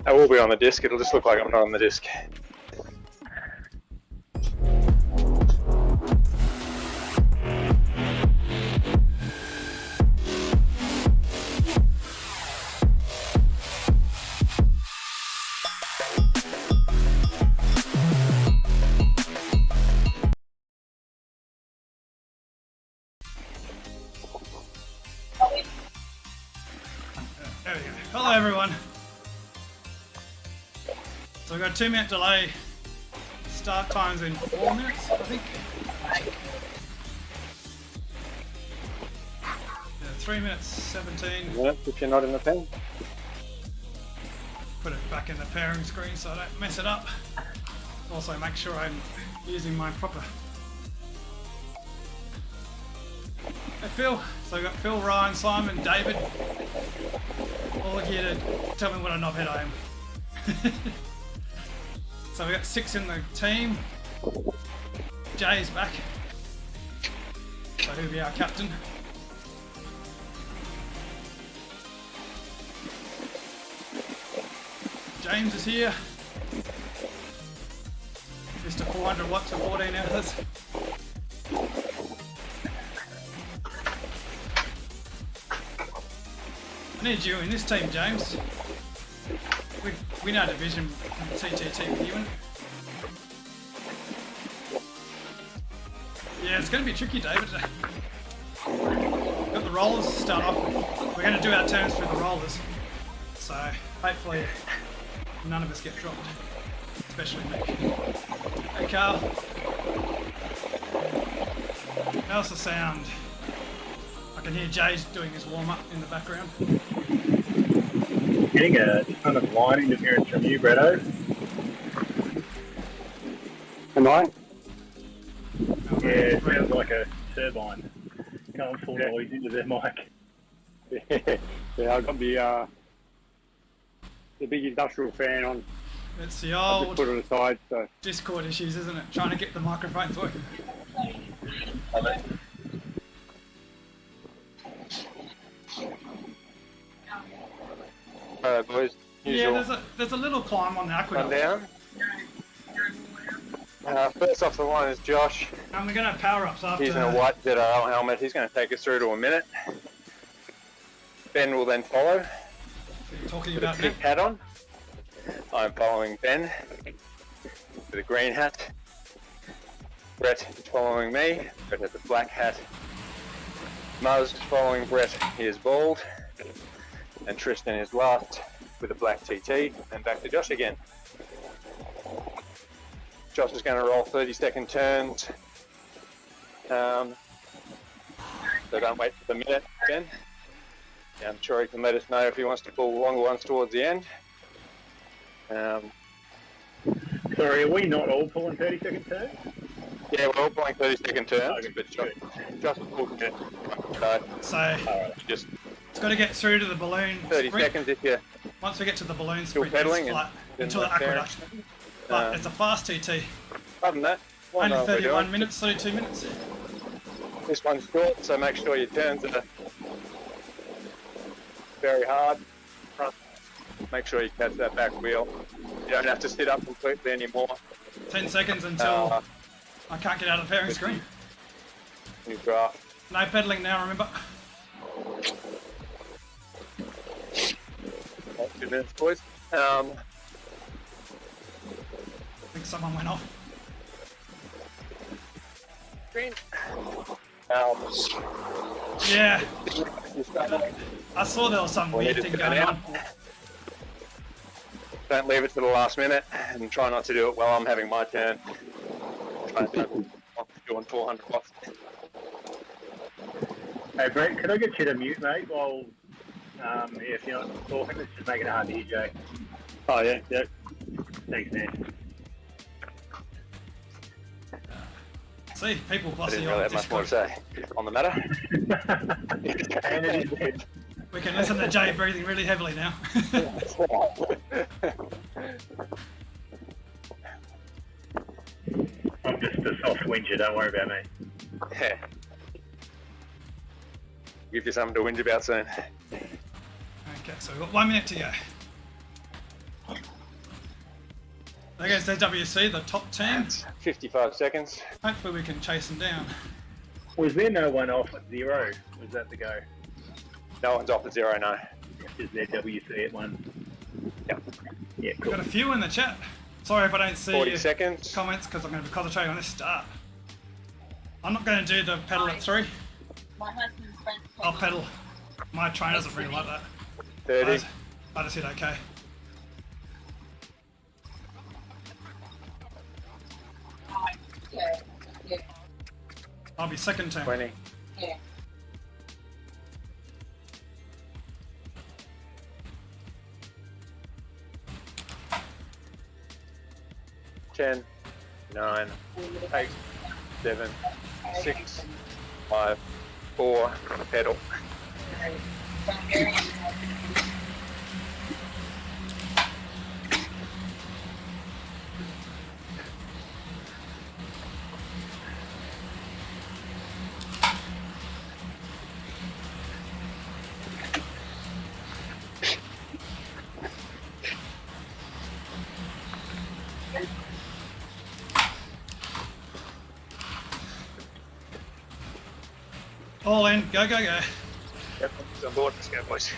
I will be on the disc, it'll just look like I'm not on the disc. There we go. Hello everyone. So we've got a 2-minute delay. Start time's in 4 minutes, I think. Yeah, 3 minutes 17. Minutes if you're not in the pen. Put it back in the pairing screen so I don't mess it up. Also make sure I'm using my proper. Hey Phil. So we've got Phil, Ryan, Simon, David. All here to tell me what a knobhead I am. So we've got 6 in the team. Jay's back. So he'll be our captain. James is here. Mr. 400 watts for 14 hours. I need you in this team, James. We win our division TTT with you in it. Yeah, it's going to be tricky, David. Got the rollers to start off with. We're going to do our turns through the rollers. So hopefully none of us get dropped. Especially me. Hey Carl. How's the sound? I can hear Jay's doing his warm-up in the background. Getting a ton of line interference from you, Bretto. Am I? Yeah, it sounds like a turbine. Going full noise into their mic. Yeah, I've got the big industrial fan on. It's the I just old put it aside, so. Discord issues, isn't it? Trying to get the microphones working. Alright boys, Yeah, there's a little climb on the one aqueduct. down. First off the line is Josh. And we're going to have power-ups after. He's in a white ZRL helmet, he's going to take us through to a minute. Ben will then follow. Talking With a about pink hat on. I'm following Ben with a green hat. Brett is following me. Brett has a black hat. Muzz is following Brett. He is bald. And Tristan is last with a black TT. And back to Josh again. Josh is going to roll 30-second turns. So don't wait for the minute, Ben. I'm sure he can let us know if he wants to pull longer ones towards the end. Sorry, are we not all pulling 30-second turns? Yeah, we're all pulling 30-second turns, Okay, but good. Josh will pull it. So Just it's got to get through to the balloon. 30 sprint. seconds if you're Once we get to the balloon still sprint, pedaling it's flat and until the aqueduct. But it's a fast TT. other than that, what Only are we 31 doing? minutes, 32 minutes. This one's short, so make sure your turns are very hard. Make sure you catch that back wheel. You don't have to sit up completely anymore. 10 seconds until I can't get out of the pairing screen. New draft. No pedaling now, remember. 2 minutes, boys. I think someone went off. Green. Yeah, You start. I saw there was some We weird need thing to going cut on. Don't leave it to the last minute, and try not to do it while I'm having my turn. Try and do doing 400 watts. Hey, Brett, could I get you to mute, mate, while, if you're not talking, it's just making it hard to hear, Jay. Oh, yeah, yeah. Thanks, man. See, people I bossy didn't really on have much more to Discord. say on the matter. And it is dead. We can listen to Jay breathing really heavily now. I'm just a soft whinger, don't worry about me. Yeah. Give you something to whinge about soon. Okay, so we've got 1 minute to go. There goes DWC, the top team. 55 seconds. Hopefully we can chase them down. Was there no one off at 0? Was that the go? No one's off at 0, no. Is there WC at 1? Yep. Yeah, We've cool. got a few in the chat. Sorry if I don't see 40 your seconds. comments because I'm going to be concentrating on this start. I'm not going to do the pedal at 3. My husband's friend. I'll pedal. My trainer doesn't really like that. 30. I just hit okay. Yeah, yeah, I'll be second turn. 20. yeah. 10, 9, 8, 7, 6, 5, 4, pedal. All in, go, go, go. Yep, it's on board. Let's go, boys.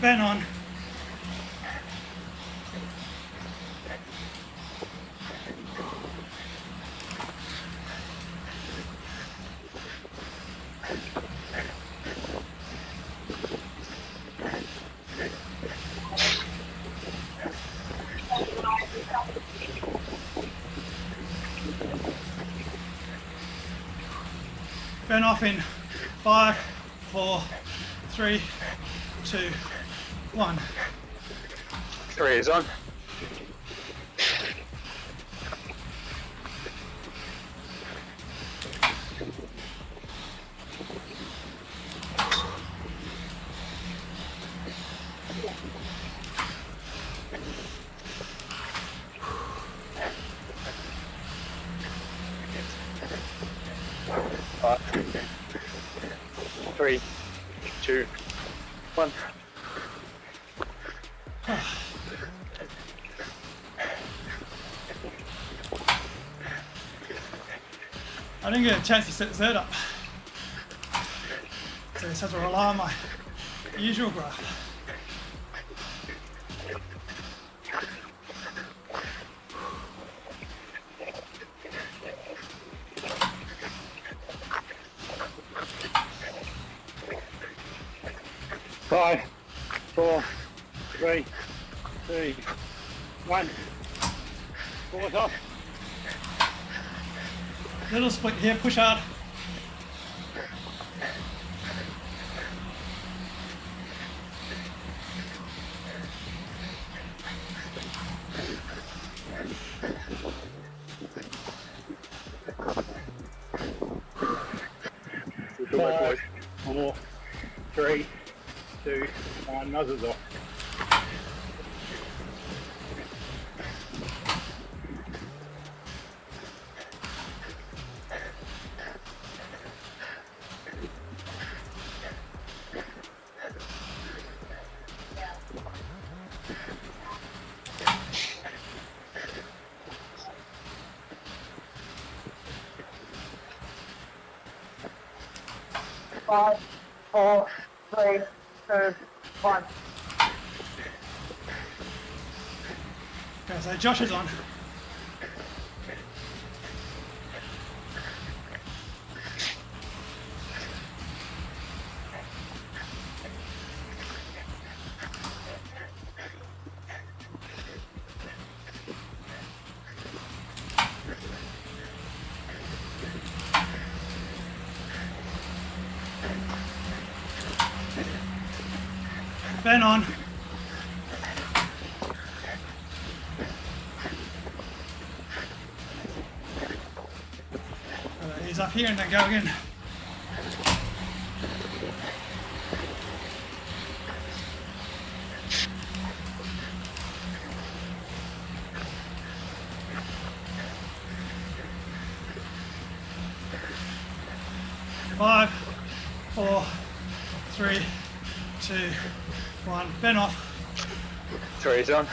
Ben on. Ben off in 5, 4, 3, 2, 1. 3 is on. Five, 3, 2, 1. I didn't get a chance to set Z up. So I just have to rely on my usual graph. Five, 4, 3, 2, 1. Four's off. Little split here, push hard. Good work, boys. 5, 4, 3, 2, 1. Muzzles off. Five, 4, 3, 2, 1. Okay, so Josh is on. Ben on. Ease up here and then go again. Five, 4, 3, 2, 1. Ben off. 3's on.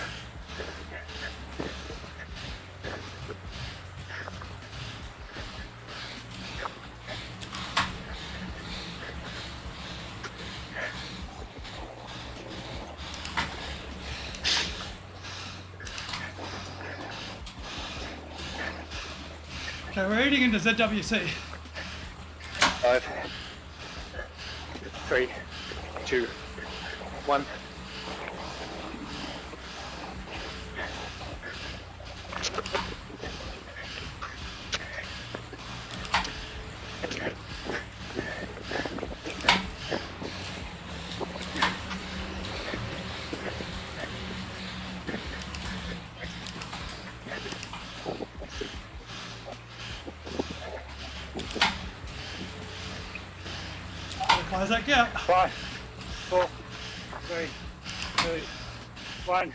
Okay, we're eating into ZWC. 5, 3, 2, 1. Close that gap. 5, 4, 3, 2, 1.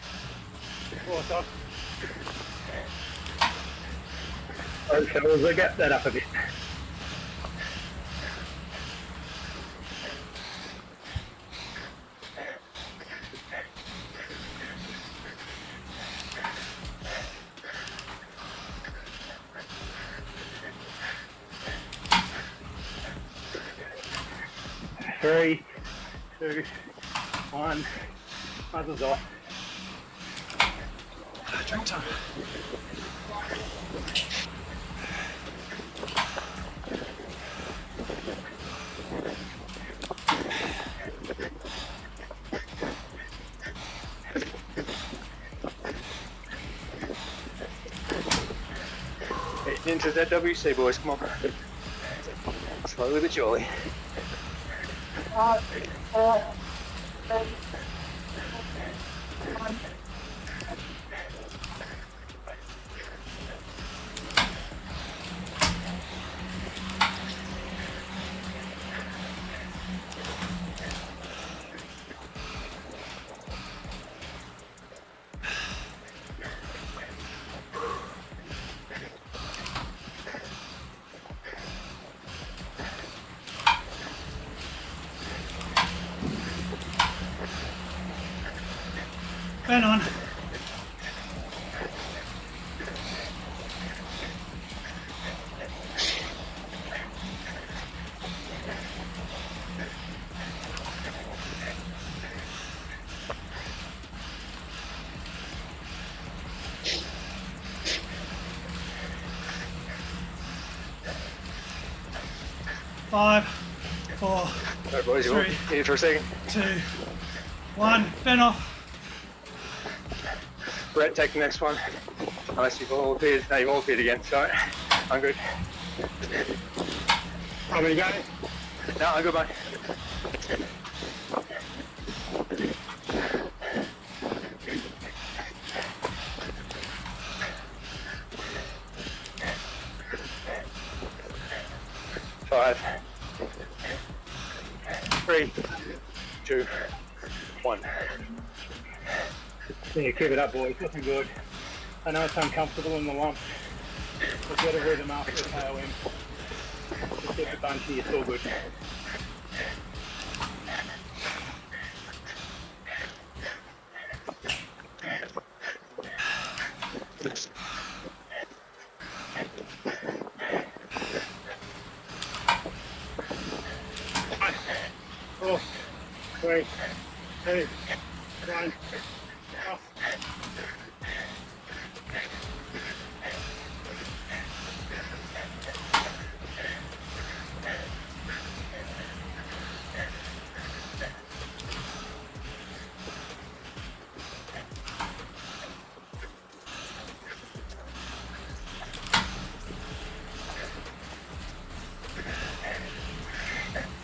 Force off. Okay, we'll get that up a bit. Three, 2, 1. Muzzles off. Drink time. Getting into ZWC, boys, come on. Slowly but surely. 5, 4, 3, 1. Ben on. Five, 4, Alright, boys, you want 3, here for a second? 2, 1. Ben off. Brett, take the next one. Unless you've all appeared. No, you've all appeared again. Sorry. I'm good. How many guys? No, I'm good, mate. Five, 3, 2, 1. Yeah, keep it up, boys. Looking good. I know it's uncomfortable in the lump. We've got to rhythm after the KOM. Just get the bunchy, it's all good. Four, 3, 2, 1. Off.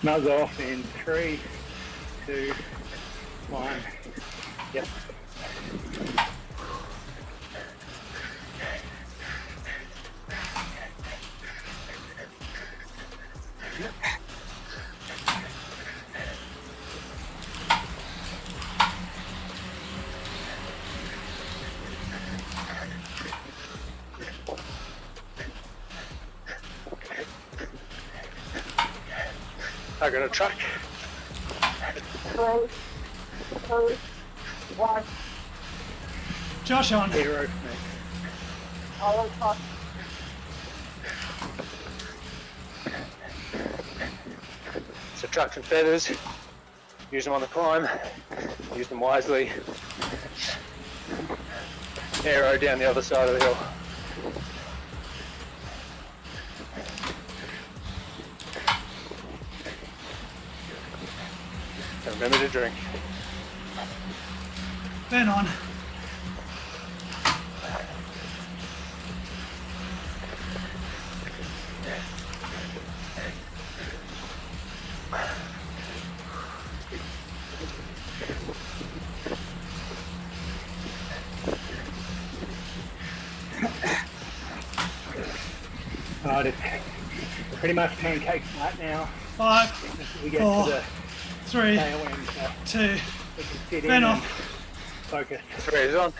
Nuzz off in 3, 2, Climb. Yep. I got a truck. 3, 2, 1. Josh on. Hero for me. All truck. So trucks and feathers. Use them on the climb. Use them wisely. Aero down the other side of the hill. And remember to drink. Ben on. Alright, it's pretty much pancake flat now. 5, Until we get 4, to the 3, tail end, so 2. we can sit in Ben and off. focus. 3 is on.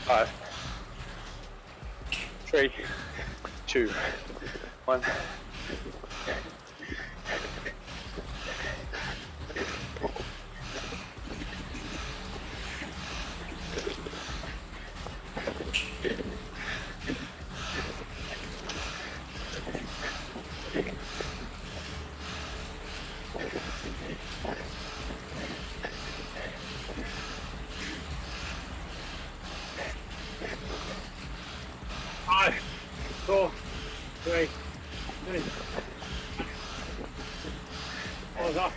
Five, 3, 2, 1. Five, 4, 3, 2. Pause off.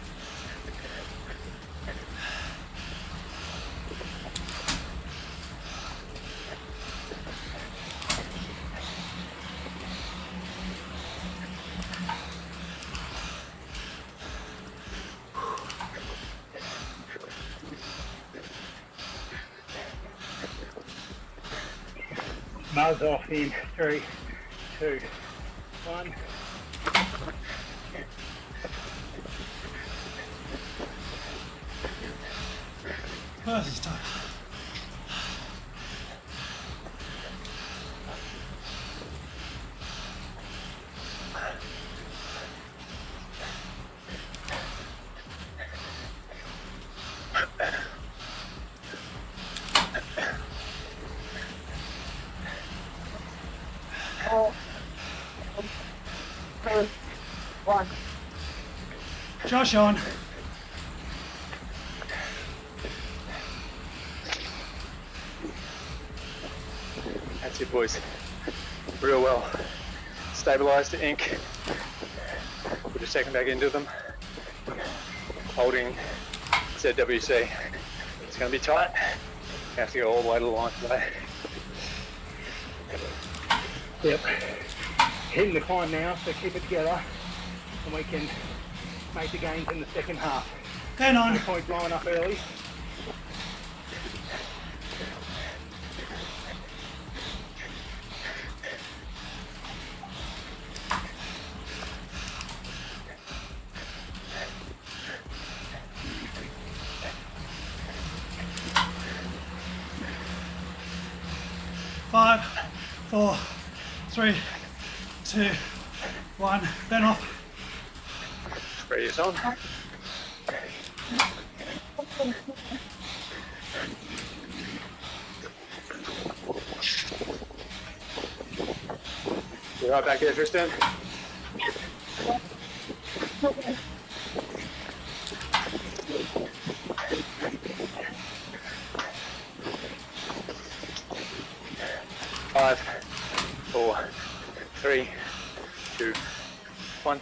Buzz off in 3, 2, 1. This is tough. Four, 2, 1. Josh on. That's it, boys. Real well. Stabilized the ink. Put a second back into them. Holding ZWC. It's going to be tight. You have to go all the way to the line today. Yep. Hitting the climb now, so keep it together and we can make the gains in the second half. Ben on. No point blowing up early. Five, 4, 3, 2, 1. Ben off. 3 is on. You right back there, Tristan? Five, 4, 3, 2, One.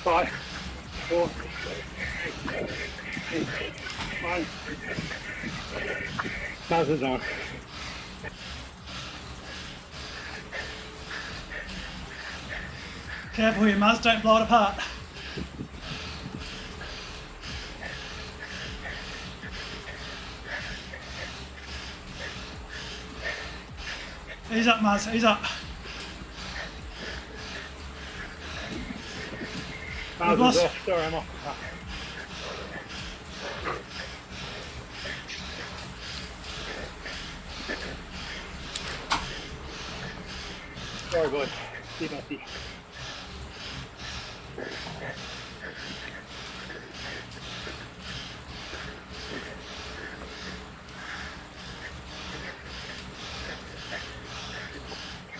Five, four, three, one. Buzzers on. Careful here, Muzz, don't blow it apart. Ease up, Muzz, ease up. Buzzers lost- off. Sorry, I'm off the path. Sorry, boys. Keep messy.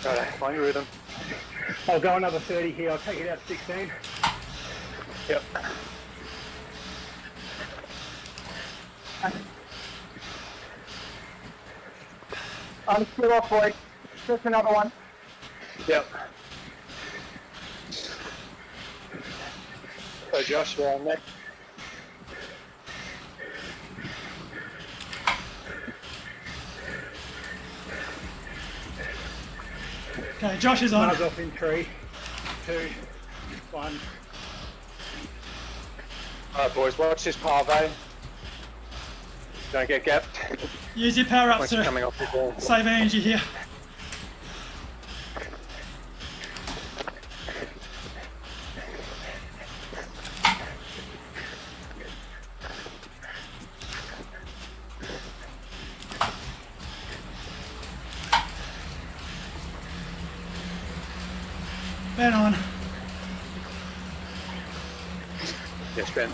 Righto, find your rhythm. I'll go another 30 here. I'll take it out to 16. Yep. I'm still off, boys. Just another one. Yep. So Josh, you're on next. Okay, Josh is on. Mars off in 3, 2, 1. Alright boys, watch this parve. Don't get gapped. Use your power ups Once you're to coming off the ball. save energy here. Ben on. Yes, Ben.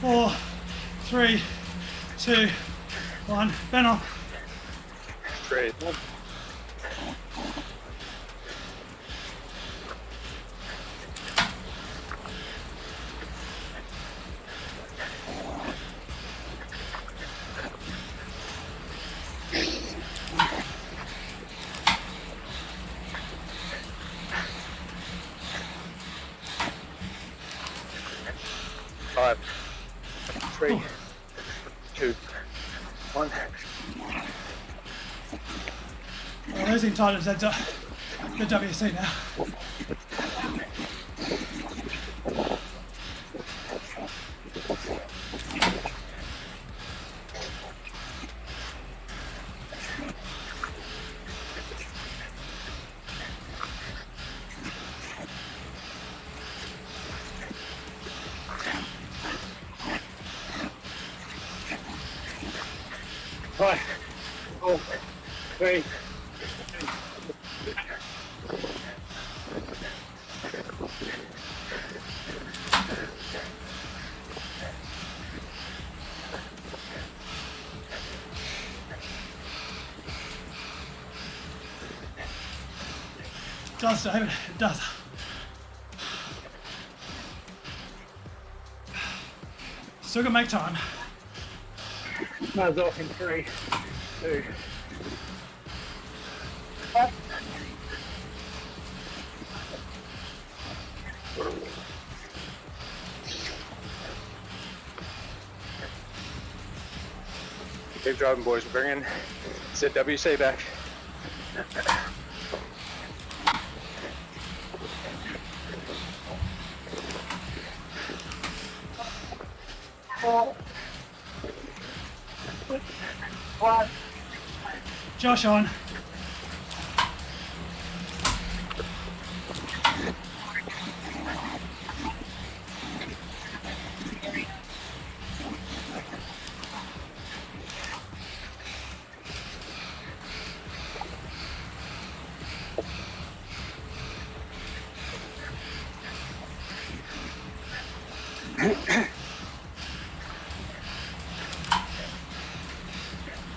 Four, three, two, one. Ben on. Great. Five, 3, 2, 1. We're losing time to good WC now. Five, four, three. It does, David, it does. Still gonna make time. Mars off in 3, 2. Keep driving, boys. We're bringing ZWC back. Four, one. Josh on.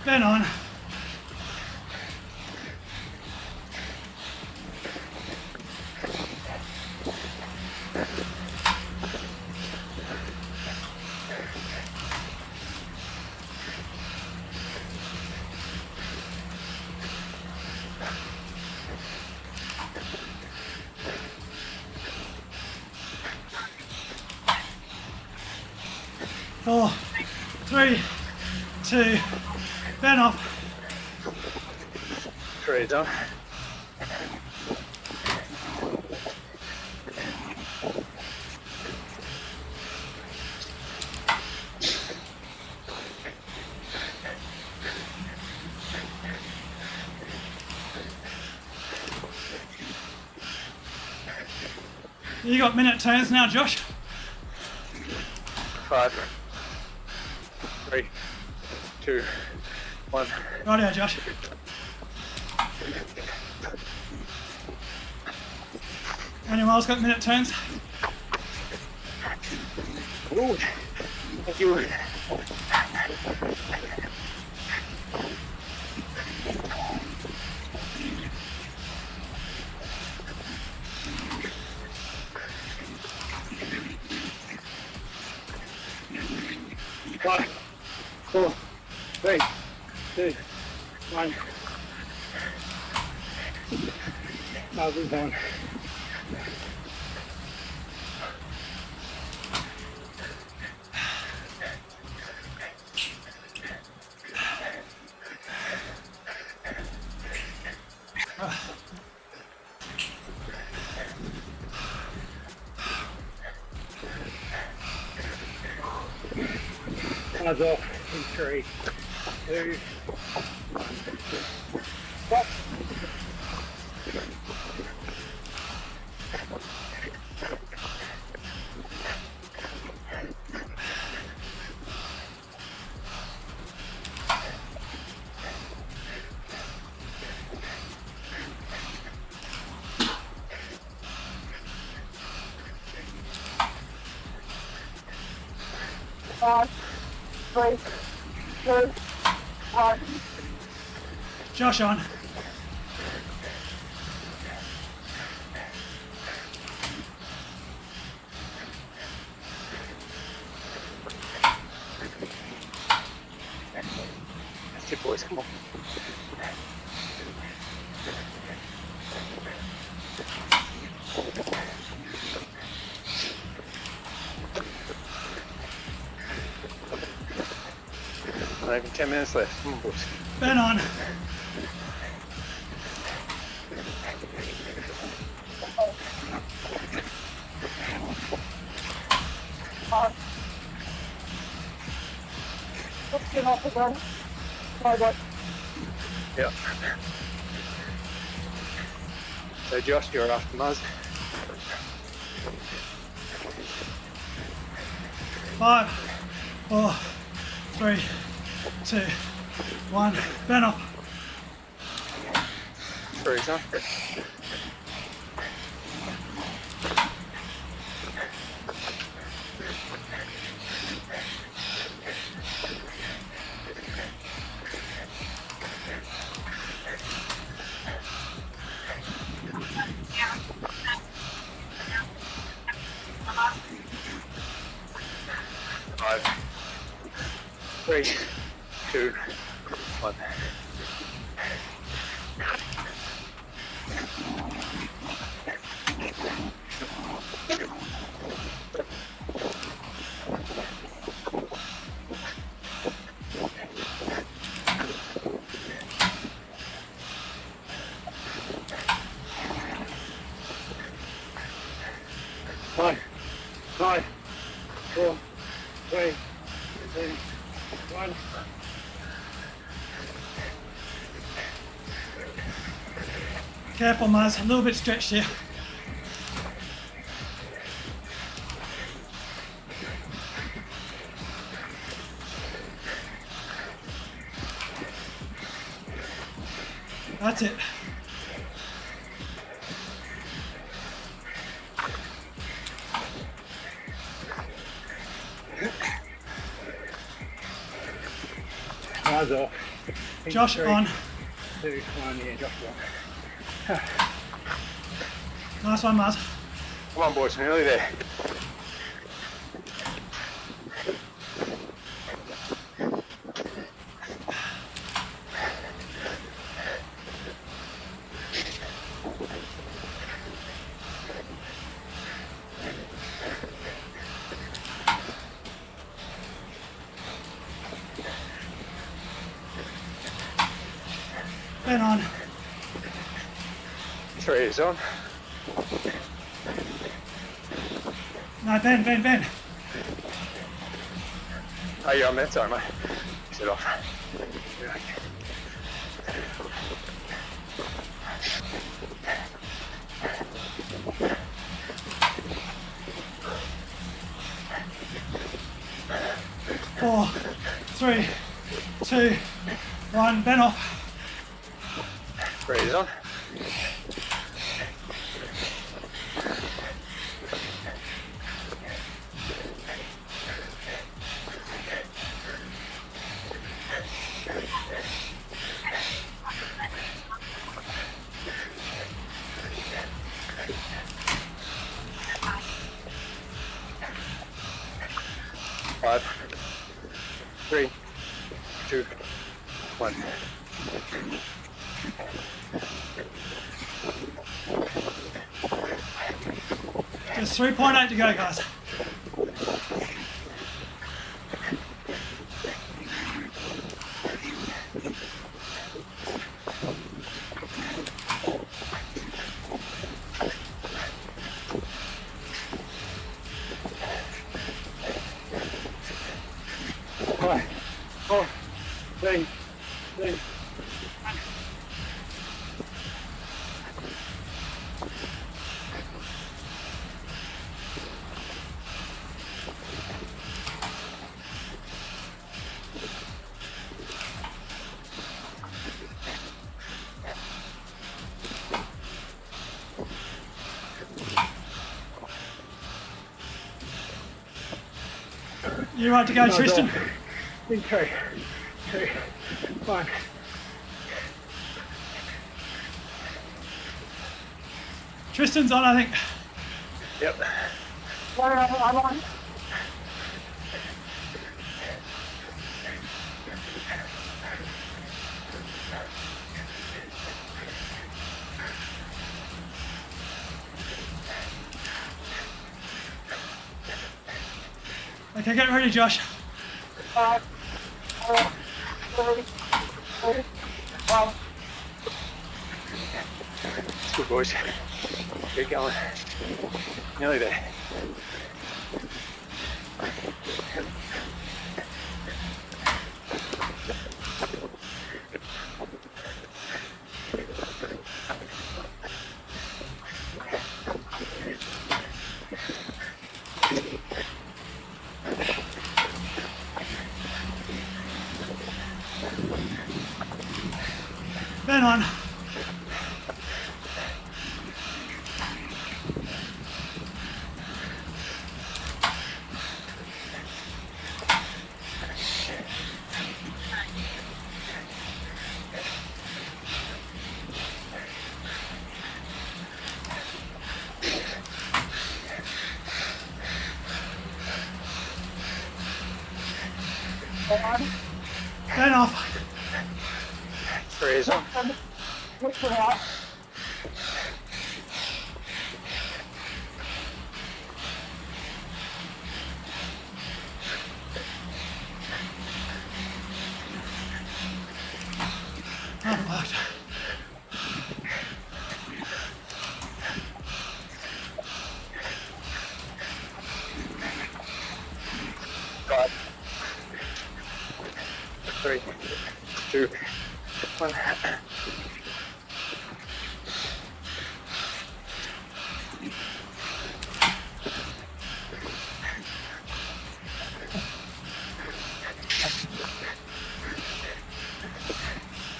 Ben on. Four, three, two, Ben off. 3 done. You got minute turns now, Josh. 5, 3, 2, 1. Rightio, Josh. Anyone else got minute turns? Ooh, thank you. Five, 4, 3, 2, 1. Muzzle's on. Eyes off in 3, 2, 1. Stop. Five, 3, 2, 1. Josh on. That's it, boys. Come on. Not even 10 minutes left. Come on, boys. Ben on. Let's get off again. Sorry, boy. Yeah. So Josh, you're after Muzz. 5, 4, 3, 2, 1. Ben off. 3 done. Five, 3, 2, 1. Five, 4, 3, 2, 1. Careful, Maz. A little bit stretched here. That's it. Mine's off. Josh on. 2, 1, yeah, Josh on. Nice one, Maz. Come on, boys, we're nearly there. Ben on. 3 is on. No, Ben. Oh, you're on that, sorry, mate. Sit off. Four, 3, 2, 1. Ben off. 3 is on. Five, 3, 2, 1. Just 3.8 to go, guys. Five, 4, 3, 2. You right to go, Tristan? In 3, 2, 1. Tristan's on, I think. Yep. I'm on. Okay, get ready, Josh. 5, 4, 3, 2, 1. It's good, boys. Keep going. Nearly there. Ben on. Ben off. 3 is on. Which one out? Oh, fuck. Five, 3, 2, 1.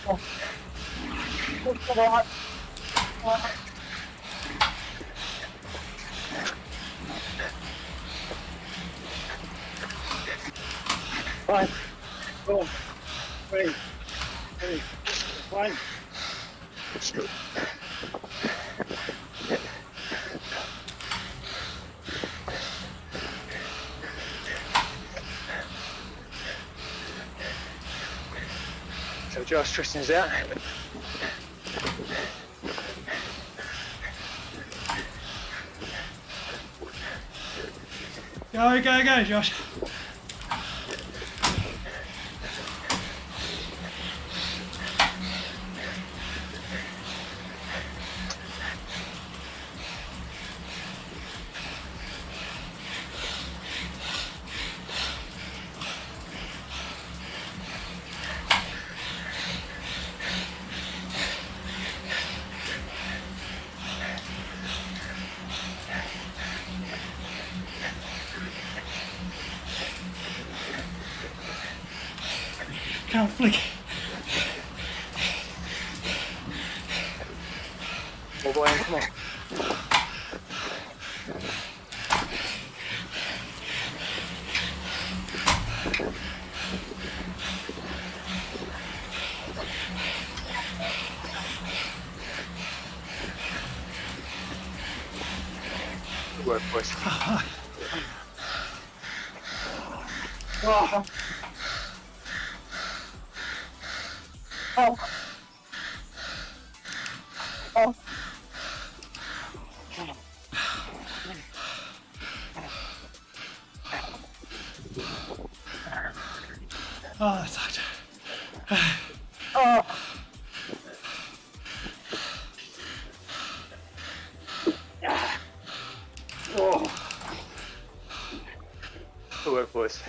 Push to the right. Five, 4, 3, 2, 1. So Josh, Tristan's out. Go, Josh. Can't flick. All the way in, come on. Good work, boys. Oh. Oh. Oh. Oh, that sucked. Oh. Oh, Good work, boys.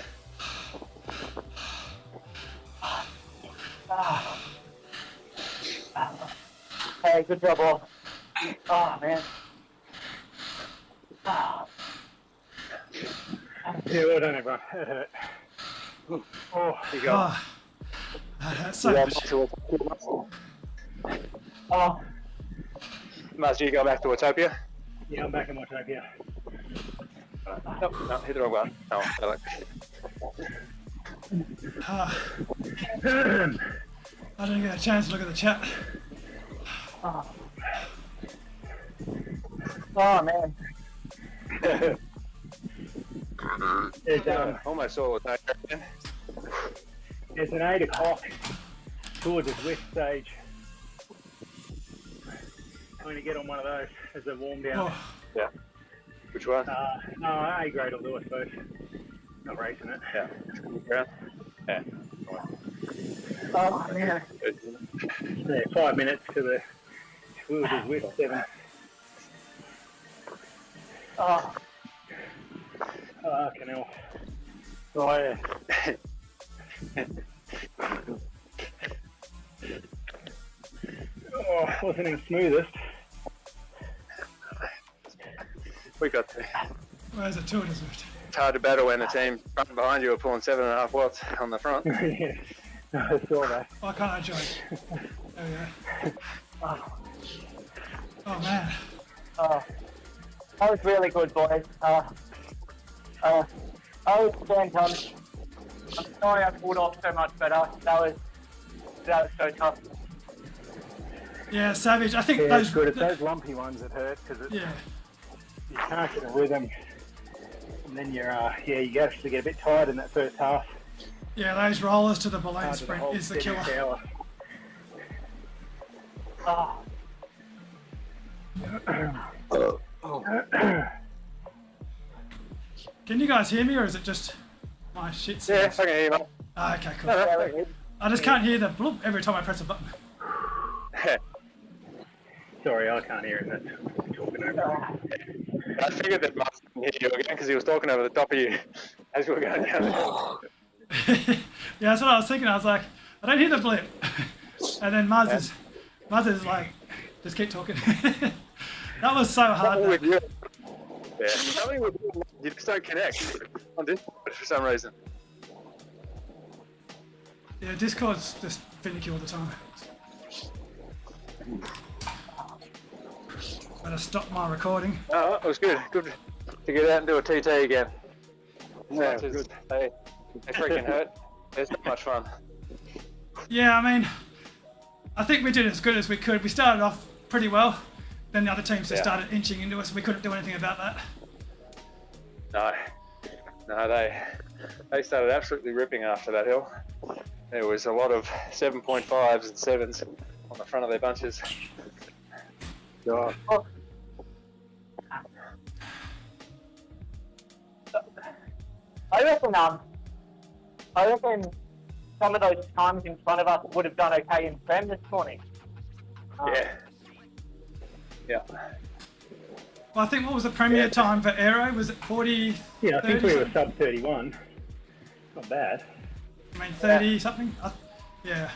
Hey, good job, all. Oh, man. Oh. Yeah, well done, everyone. It hurt. Oh, You go. Oh, that's so Yeah, much. back to Oh. Maz, you go back to Watopia? yeah, I'm back in my track here. Nope, no, hit the wrong one. Oh, I like. I didn't get a chance to look at the chat. Oh. Oh, man. It's, Almost saw Watopia again. it's an 8 o'clock towards the Zwift stage. I'm going to get on one of those as a warm down. Oh, Yeah. Which one? No, A grade will do, I suppose. Not racing it. Yeah. Ground? Yeah. Oh, man. Yeah, 5 minutes to the towards the Zwift 7. Oh. Fucking hell. Oh, yeah. Oh, wasn't even smoothest. We got there. where's the two of us? It's hard to battle when the team front and behind you are pulling 7.5 watts on the front. Yeah, no, I saw that. Why can't I join? There we go. Oh. Oh, man. Oh. That was really good, boys. I was stand on. I'm sorry I pulled off so much better. That was so tough. Yeah, savage. I think Yeah, those. it's good. It's those lumpy ones that hurt because Yeah. you can't get a rhythm. And then you're, you actually get a bit tired in that first half. Yeah, those rollers to the balloon Hard to sprint hold is the steady killer. power. Oh. Can you guys hear me, or is it just my shit? Yeah, I sounds? can hear you, mate. Ah, okay, cool. I just can't hear the bloop every time I press a button. Sorry, I can't hear him. That's talking over. I figured that Maz didn't hear you again because he was talking over the top of you as we were going down. Yeah, that's what I was thinking. I was like, I don't hear the blip. And then Maz is like, just keep talking. That was so hard. Something with Though. you. Yeah, something with you just don't connect on Discord for some reason. Yeah, Discord's just finicky all the time. Better stop my recording. Oh, it was good. Good to get out and do a TT again. Yeah, Much as good. they freaking hurt. It's not much fun. Yeah, I mean, I think we did as good as we could. We started off pretty well. Then the other teams just started inching into us. We couldn't do anything about that. No, they started absolutely ripping after that hill. There was a lot of 7.5s and 7s on the front of their bunches. God. I reckon some of those times in front of us would have done okay in Prem this morning. Yeah. Well, I think what was the premier time for Aero? Was it 40? Yeah, I think 30 we were something? sub 31. Not bad. I mean, 30 something? Yeah.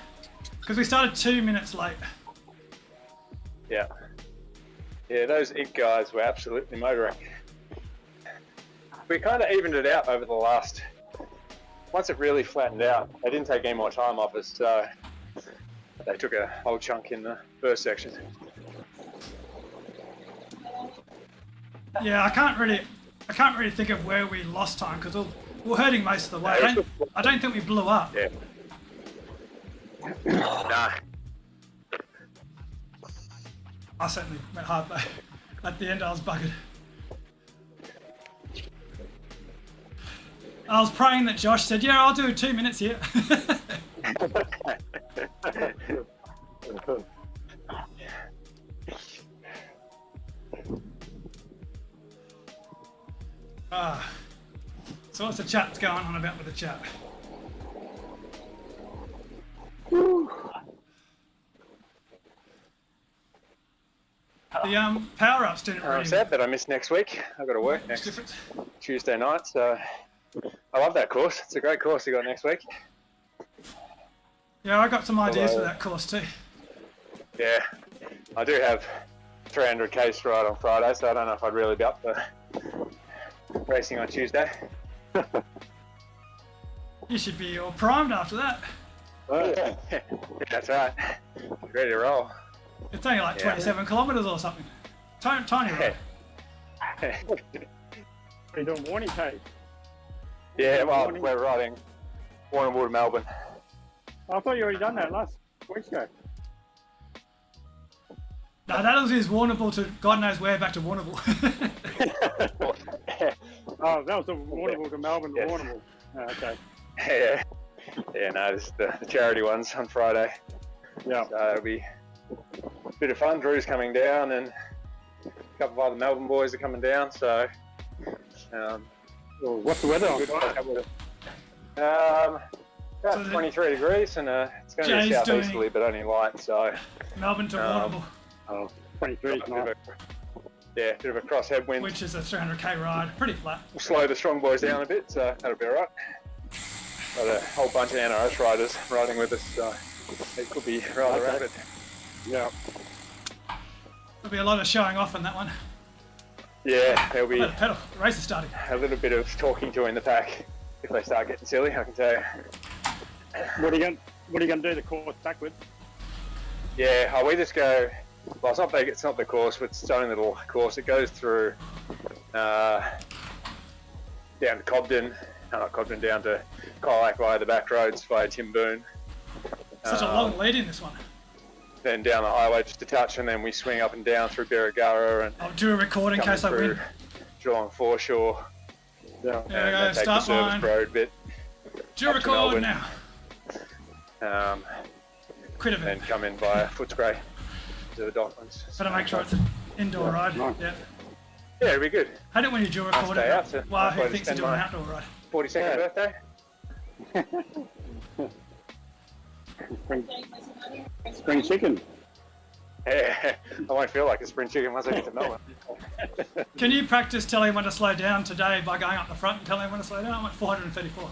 Because we started 2 minutes late. Yeah. Yeah, those IT guys were absolutely motoring. We kind of evened it out over the last... Once it really flattened out, they didn't take any more time off us, so they took a whole chunk in the first section. Yeah, I can't really think of where we lost time because we were hurting most of the way. I don't think we blew up. Yeah. Nah. I certainly went hard though. At the end, I was buggered. I was praying that Josh said, "Yeah, I'll do 2 minutes here." So what's the chat going on about with the chat? The power-ups didn't I'm really... sad that I missed next week. I've got to work What's next different? Tuesday night, so I love that course. It's a great course you got next week. Yeah, I got some ideas for that course too. Yeah, I do have 300k to ride on Friday, so I don't know if I'd really be up for racing on Tuesday. You should be all primed after that. That's right. Ready to roll. It's only like 27 kilometers or something. Tiny road. You're doing warning tape. Yeah, well, we're riding Warrnambool to Melbourne. I thought you already done that last week ago. No, that was his Warrnambool to God knows where, back to Warrnambool. Oh, that was the Warrnambool to Melbourne to Yes. Warrnambool. Oh, okay. Yeah, no, this is the charity ones on Friday. Yeah. So it'll be a bit of fun. Drew's coming down and a couple of other Melbourne boys are coming down, so... Well, what's the weather on? About 23 degrees, and it's going to be Jay's southeasterly, but only light, so... Melbourne to Warrnambool, Oh, 23 is nice. Yeah, bit of a cross headwind. which is a 300k ride. Pretty flat. We'll slow the strong boys down a bit, so that'll be alright. Got a whole bunch of NRS riders riding with us, so it could be rather rapid. Yeah. There'll be a lot of showing off in that one. Yeah, there'll be Pedal. The race is starting. a little bit of talking to in the pack if they start getting silly, I can tell you. What are you going to do the course backwards? Yeah, we just go. Well, it's not big. It's not the course, but it's its own little course. It goes through down to Cobden. No, not Cobden, down to Colac via the back roads via Timboon. Such a long lead in this one. Then down the highway just a touch, and then we swing up and down through Berrigara and I'll do a record in coming case I through win. Geelong Foreshore. Yeah. There we And go, then take the start service line. road bit, Do a up to record Melbourne. now. Quit of and it. come in via Footscray to the Docklands. Better make sure it's an indoor ride. nice. Yeah. Yeah, it'll be good. I don't when you do record day it. out, so Well, I'll who try to thinks you're spend doing an my- outdoor ride? 42nd birthday. Spring chicken. Yeah, I won't feel like a spring chicken once I get to Melbourne. Can you practice telling him when to slow down today by going up the front and telling him when to slow down? I'm at 434.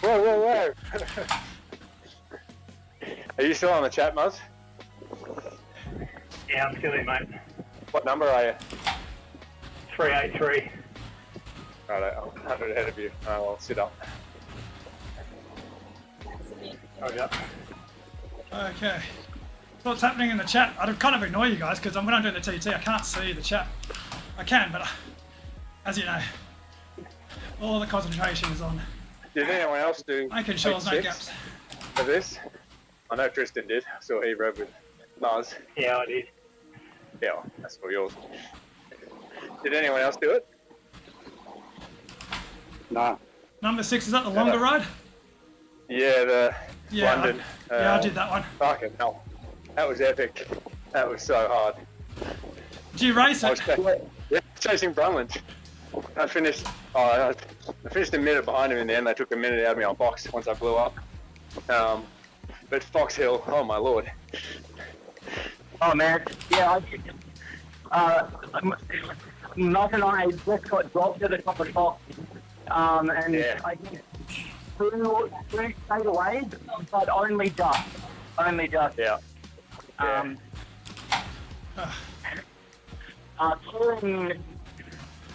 Whoa. Are you still on the chat, Muzz? Yeah, I'm silly, mate. What number are you? 383. Right, I'm 100 ahead of you. Oh, I'll sit up. Oh, yeah. Okay. what's happening in the chat. I'd kind of ignore you guys because I'm when I'm doing the TT, I can't see the chat. I can, but as you know, all the concentration is on Did anyone else do making sure there's no gaps. for this? I know Tristan did. I saw he rode with Mars. Yeah, I did. Yeah, well, that's for yours. Did anyone else do it? Nah. Number 6, is that the longer ride? Yeah, the Yeah, London. I did that one. Fucking hell. That was epic. That was so hard. Did you race I was it? chasing Brumland. I finished a minute behind him in the end. They took a minute out of me on Fox once I blew up. But Fox Hill, oh my lord. Oh man, yeah, Mark and I just got dropped to the top of the box, and Yeah. I flew straight away, but only just. Yeah.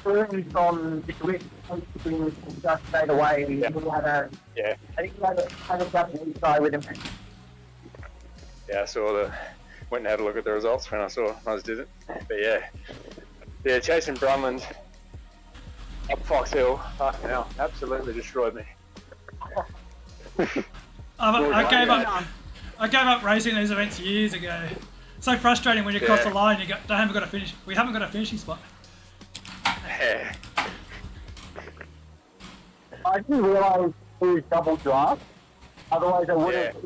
Touring from the Zwift just straight away, and Yeah. we had a, Yeah. I think we had a Japanese guy with him. Yeah, I went and had a look at the results when I did it. But yeah, chasing Brumland up Fox Hill, fucking hell, absolutely destroyed me. I gave up racing these events years ago. So frustrating when you cross the line, we haven't got a finishing spot. Yeah. I didn't realise it was double draft. Otherwise, I would have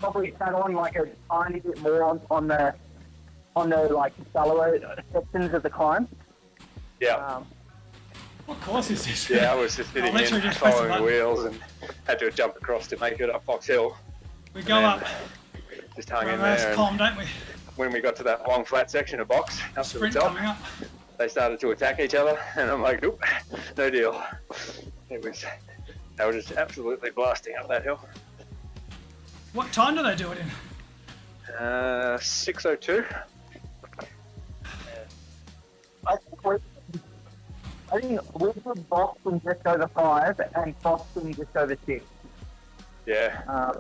probably sat on like a tiny bit more on the like shallower sections of the climb. Yeah. What course is this? Yeah, I was just sitting literally in, just press the following the button. wheels and had to jump across to make it up Fox Hill. We go up, Just hung in reverse there. And column, don't we? when we got to that long flat section of box, up to the Sprint top, coming up. they started to attack each other, and I'm like, nope, no deal. They were just absolutely blasting up that hill. What time do they do it in? 6:02. I think we did Boston just over 5 and Boston just over 6. Yeah.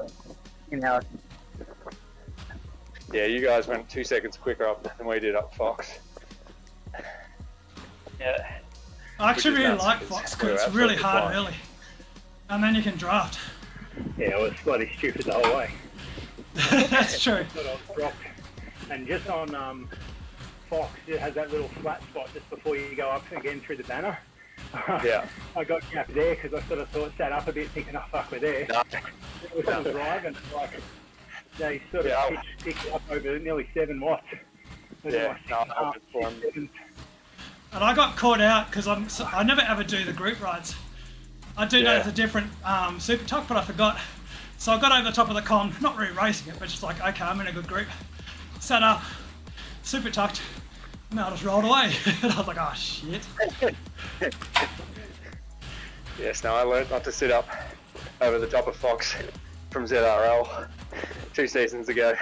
Yeah, you guys went 2 seconds quicker up than we did up Fox. Yeah. I actually Which is really nuts, like 'cause Fox we were because it's really absolutely hard blind. early. And then you can draft. Yeah, it was bloody stupid the whole way. That's true. But I was dropped. And just on Fox, it has that little flat spot just before you go up again through the banner. Yeah. I got gapped there because I sort of sat up a bit thinking, oh fuck, we're there. No. It was on the drive and like, they sort of picked up over nearly 7 watts. It was Yeah, like no, I was 6.5, informed. 7. And I got caught out because I never ever do the group rides. I do know Yeah. it's a different super tuck, but I forgot. So I got over the top of the con, not really racing it, but just like, okay, I'm in a good group. Sat up, super tucked, and I just rolled away. And I was like, oh shit. Yes, no, I learned not to sit up over the top of Fox from ZRL 2 seasons ago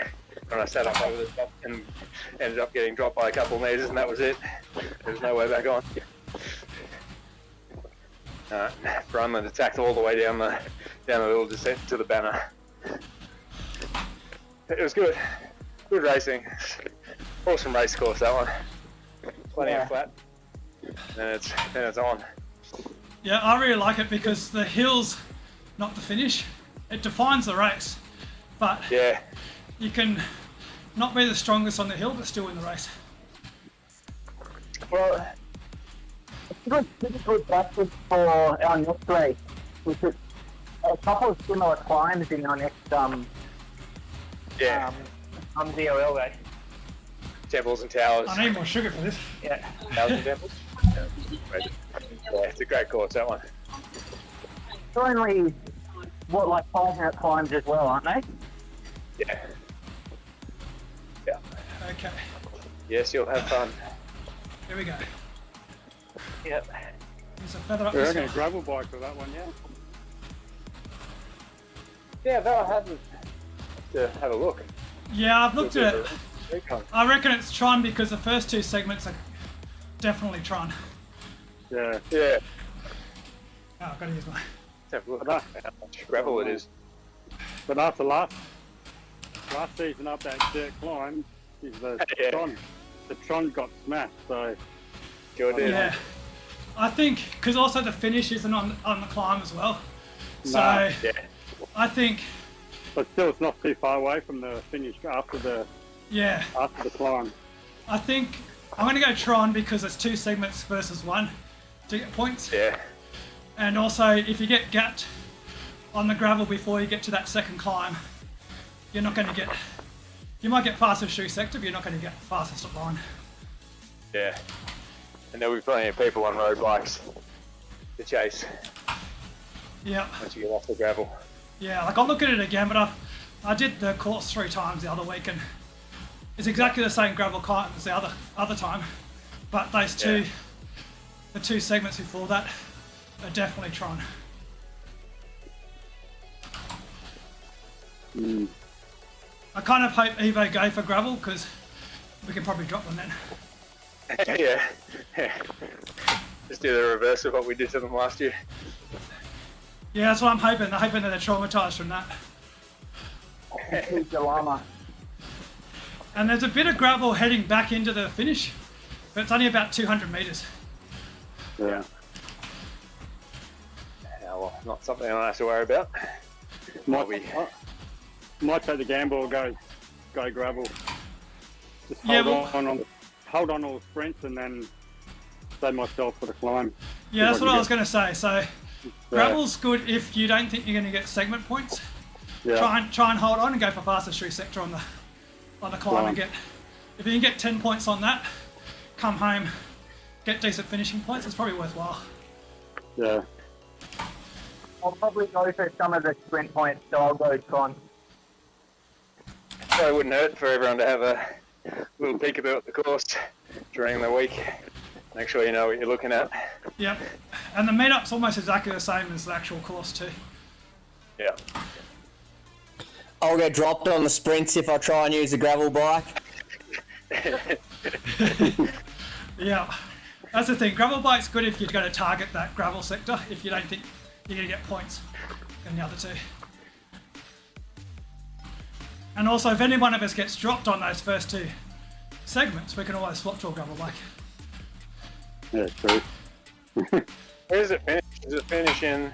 when I sat up over the top and ended up getting dropped by a couple of metres, and that was it. There was no way back on. Brumland attacked all the way down the little descent to the banner. It was good. Good racing. Awesome race course, that one. Plenty of flat. Then it's on. Yeah, I really like it because the hill's not the finish. It defines the race. But Yeah. you can not be the strongest on the hill, but still win the race. Well, it's a good practice for our next race. We should a couple of similar climbs in our next Yeah. ZRL race. Temples and towers. I need more sugar for this. Yeah. Towers and temples. Yeah, it's a great course, that one. They're only, like 5-minute climbs as well, aren't they? Yeah. Yeah. Okay, Yes, you'll have fun. here we go. Yep. There's a feather up We're this going one. to gravel bike for that one, yeah? Yeah, that'll happen. To have a look. Yeah, I've looked at it. Recon. I reckon it's Tron because the first 2 segments are definitely Tron. Yeah. Yeah. Oh, I've got to use my... Let's have a look. How much gravel it is. But after last, last season up that dirt climb is the Yeah. Tron. The Tron got smashed, so Sure did. Yeah. I think because also the finish isn't on the climb as well. So Nah. Yeah. I think but still it's not too far away from the finish after the climb. I think I'm going to go Tron because it's 2 segments versus 1 to get points. Yeah. And also, if you get gapped on the gravel before you get to that second climb, you're not going to get. You might get fastest shoe sector, but you're not going to get fastest at line. Yeah. And there'll be plenty of people on road bikes to chase Yeah, once you get off the gravel. yeah. Like I'll look at it again, but I did the course 3 times the other week, and it's exactly the same gravel climb as the other time, but those two, the 2 segments before that, are definitely Tron. I kind of hope Evo go for gravel because we can probably drop them then. Yeah. Yeah. Just do the reverse of what we did to them last year. Yeah, that's what I'm hoping. They're hoping that they're traumatised from that. He's the llama. And there's a bit of gravel heading back into the finish, but it's only about 200 metres. Yeah. Yeah, well, not something I don't have to worry about. Might take the gamble, go gravel. Just Yeah, hold on all the sprints and then save myself for the climb. Yeah, that's what I was going to say. So gravel's good if you don't think you're going to get segment points. Yeah. Try and hold on and go for fastest shoe sector on the climb and get. If you can get 10 points on that, come home, get decent finishing points. It's probably worthwhile. Yeah. I'll probably go for some of the sprint points, so I'll go Tron. So it wouldn't hurt for everyone to have a little peek about the course during the week. Make sure you know what you're looking at. Yep. And the meetup's almost exactly the same as the actual course too. Yeah. I'll get dropped on the sprints if I try and use a gravel bike. Yeah. That's the thing. Gravel bike's good if you're going to target that gravel sector. If you don't think you're going to get points in the other 2. And also, if any one of us gets dropped on those first 2 segments, we can always swap to a gravel bike. Yeah, true. Where does it finish? Does it finish in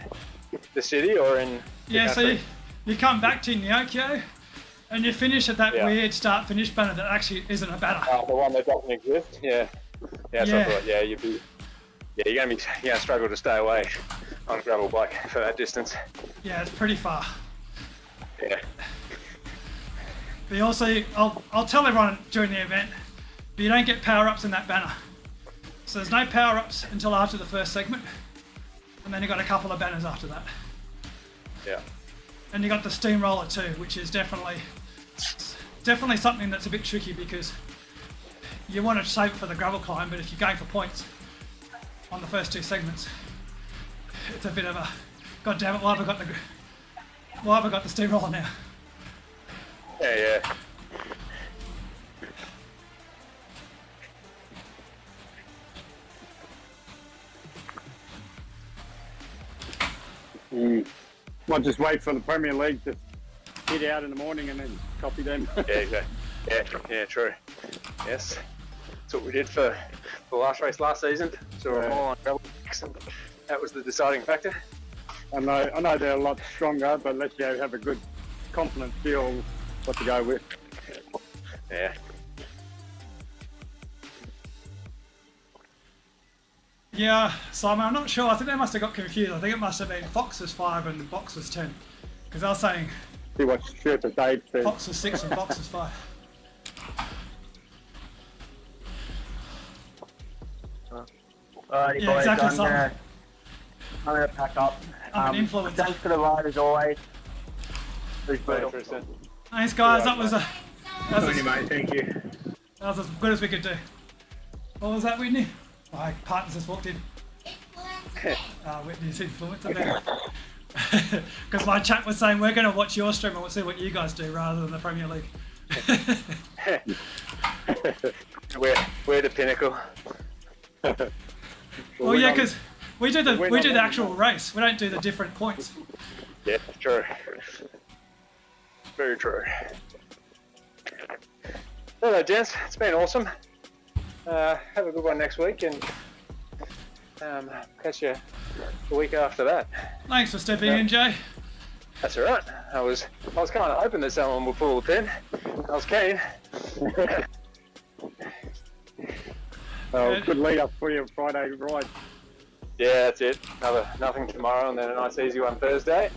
the city or in the Yeah, so country? you come back to Nyokyo and you finish at that weird start-finish banner that actually isn't a banner. The one that doesn't exist? Yeah. Yeah, so I thought, yeah, you're going to struggle to stay away on a gravel bike for that distance. Yeah, it's pretty far. Yeah. But you also, I'll tell everyone during the event, but you don't get power-ups in that banner. So there's no power-ups until after the first segment, and then you got a couple of banners after that. Yeah. And you got the steamroller too, which is definitely something that's a bit tricky because you want to save it for the gravel climb, but if you're going for points on the first 2 segments, it's a bit of a, god damn it, why have I got the steamroller now? Yeah. Might just wait for the Premier League to hit out in the morning and then copy them. Yeah, exactly. Yeah, true. Yes. That's what we did for the last race last season. So we're all on gravel bikes, and that was the deciding factor. I know they're a lot stronger, but let you have a good confident feel what to go with. Yeah. Yeah, Simon, I'm not sure. I think they must have got confused. I think it must have been Fox was 5 and Box was 10. Because I was saying See what stupid Dave said. Fox was 6 and Box was 5. Alrighty, Yeah, boys, exactly, I'm Simon. gonna pack up. I'm an influencer. Thanks for the ride as always. It was brutal. Thanks, guys. That was Mate, thank you. as good as we could do. What was that, Whitney? My partner's just walked in. Whitney's influencer there. Because my chat was saying we're going to watch your stream and we'll see what you guys do rather than the Premier League. We're the pinnacle. Well, yeah, because we do the actual race. We don't do the different points. Yeah, true. Very true. Hello, gents. It's been awesome. Have a good one next week, and catch you the week after that. Thanks for stepping in, Jay. That's all right. I was kind of hoping that someone would pull the pin. I was keen. Good lead up for your Friday ride. Yeah, that's it. Nothing tomorrow, and then a nice easy one Thursday,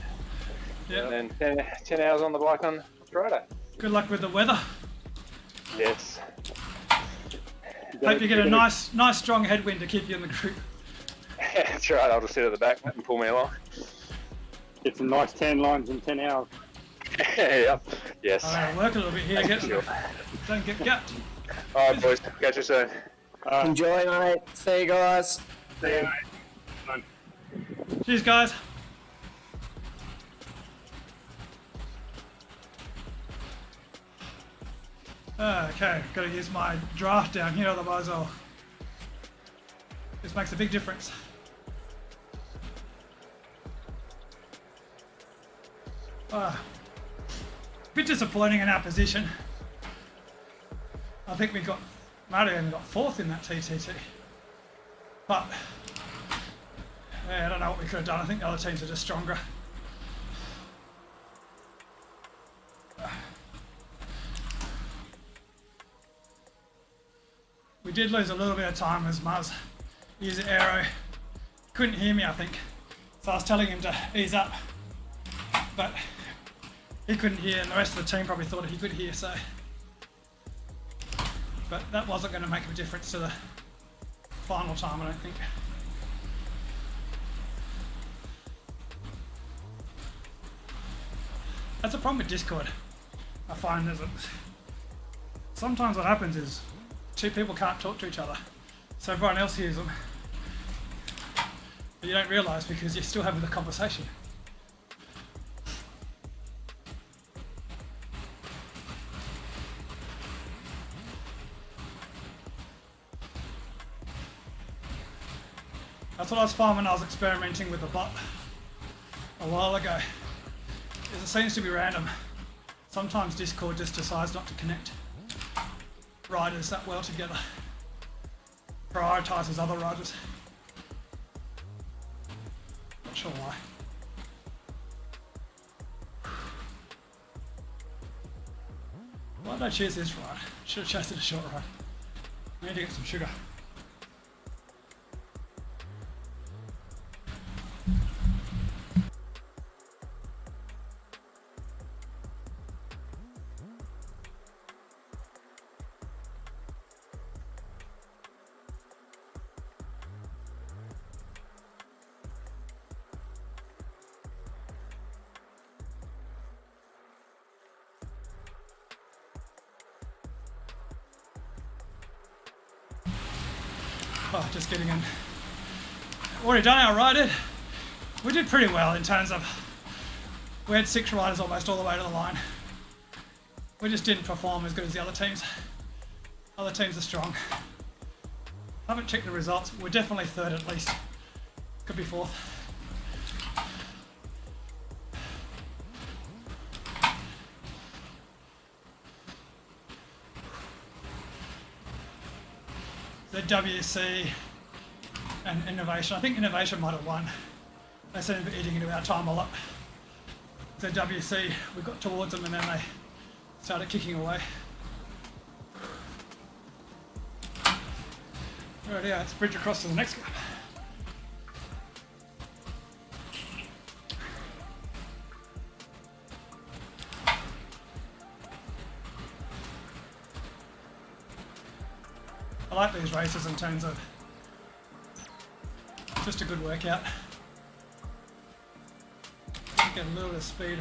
Yeah. and then 10 hours on the bike on Friday. Good luck with the weather. Yes. Hope you get a nice strong headwind to keep you in the group. That's right. I'll just sit at the back and pull me along. Get some nice tan lines in 10 hours. Yep. Yes. I'll work a little bit here. Don't get gapped. All right, boys. Catch you soon. Enjoy, mate. See you guys. See you, mate. Fun. Cheers, guys. Okay, got to use my draft down here, otherwise this makes a big difference. Bit disappointing in our position. I think we might have even got fourth in that TTT. But yeah, I don't know what we could have done. I think the other teams are just stronger. We did lose a little bit of time as Muzz used the aero. Couldn't hear me, I think. So I was telling him to ease up. But he couldn't hear, and the rest of the team probably thought he could hear, so. But that wasn't going to make a difference to the final time, I don't think. That's a problem with Discord. I find that sometimes what happens is two people can't talk to each other, so everyone else hears them. But you don't realise because you're still having the conversation. That's what I was finding when I was experimenting with the bot a while ago. Is it seems to be random. Sometimes Discord just decides not to connect riders that well together. Prioritises other riders. Not sure why. Why did I choose this ride? Should have chosen a short ride. I need to get some sugar. Oh, just getting in. Already done our ride. We did pretty well in terms of we had 6 riders almost all the way to the line. We just didn't perform as good as the other teams. Other teams are strong. Haven't checked the results, but we're definitely third at least. Could be fourth. The WC and Innovation. I think Innovation might have won. They seem to be eating into our time a lot. The WC, we got towards them and then they started kicking away. Right, yeah, let's bridge across to the next gap. I like these races in terms of just a good workout. Get a little bit of speed.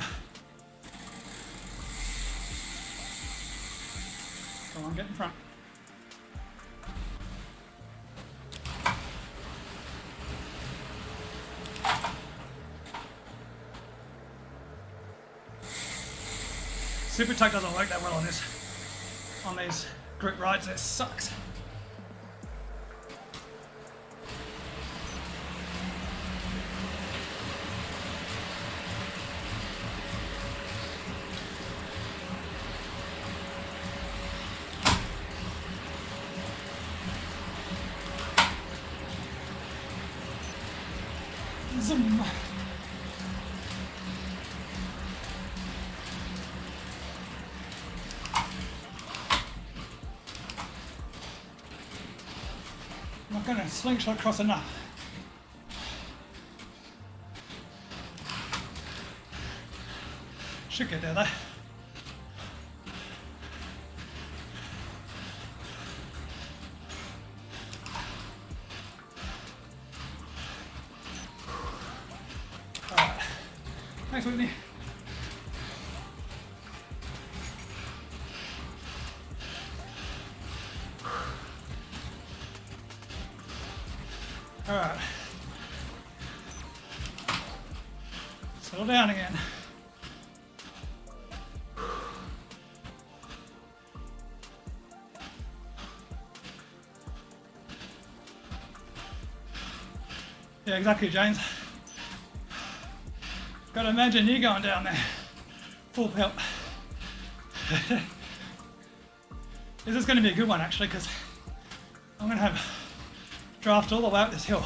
Come on, get in front. Super tuck doesn't work that well on these group rides. It sucks. Zoom. I'm not going to slingshot across enough. Should get there though. Alright. Thanks, Whitney. Alright. Settle down again. Yeah, exactly, James. Gotta imagine you going down there. Full pelt. This is gonna be a good one actually, because I'm gonna have draft all the way up this hill.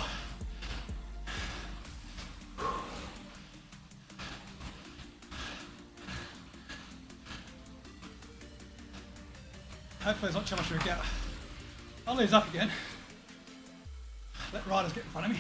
Hopefully there's not too much to get. I'll ease up again. Let riders get in front of me.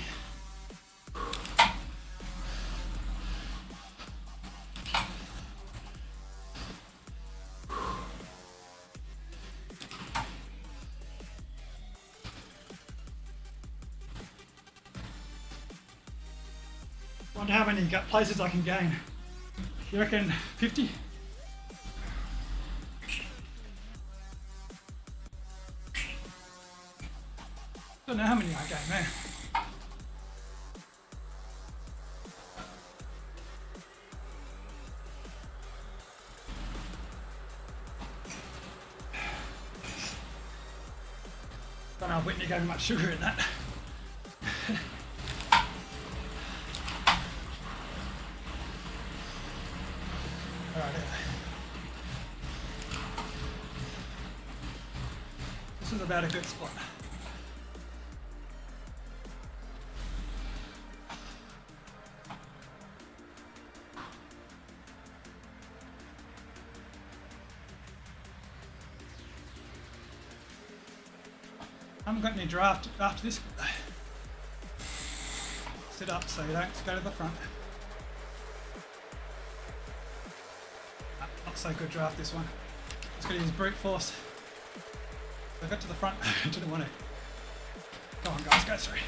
Wonder how many places I can gain. You reckon 50? Don't know how many I gain there. Don't know if Whitney gave me much sugar in that. Alright, this is about a good spot. I haven't got any draft after this. Sit up so you don't go to the front. Not so good draft this one. Just gotta use brute force. I got to the front, didn't want to. Go on guys, go through.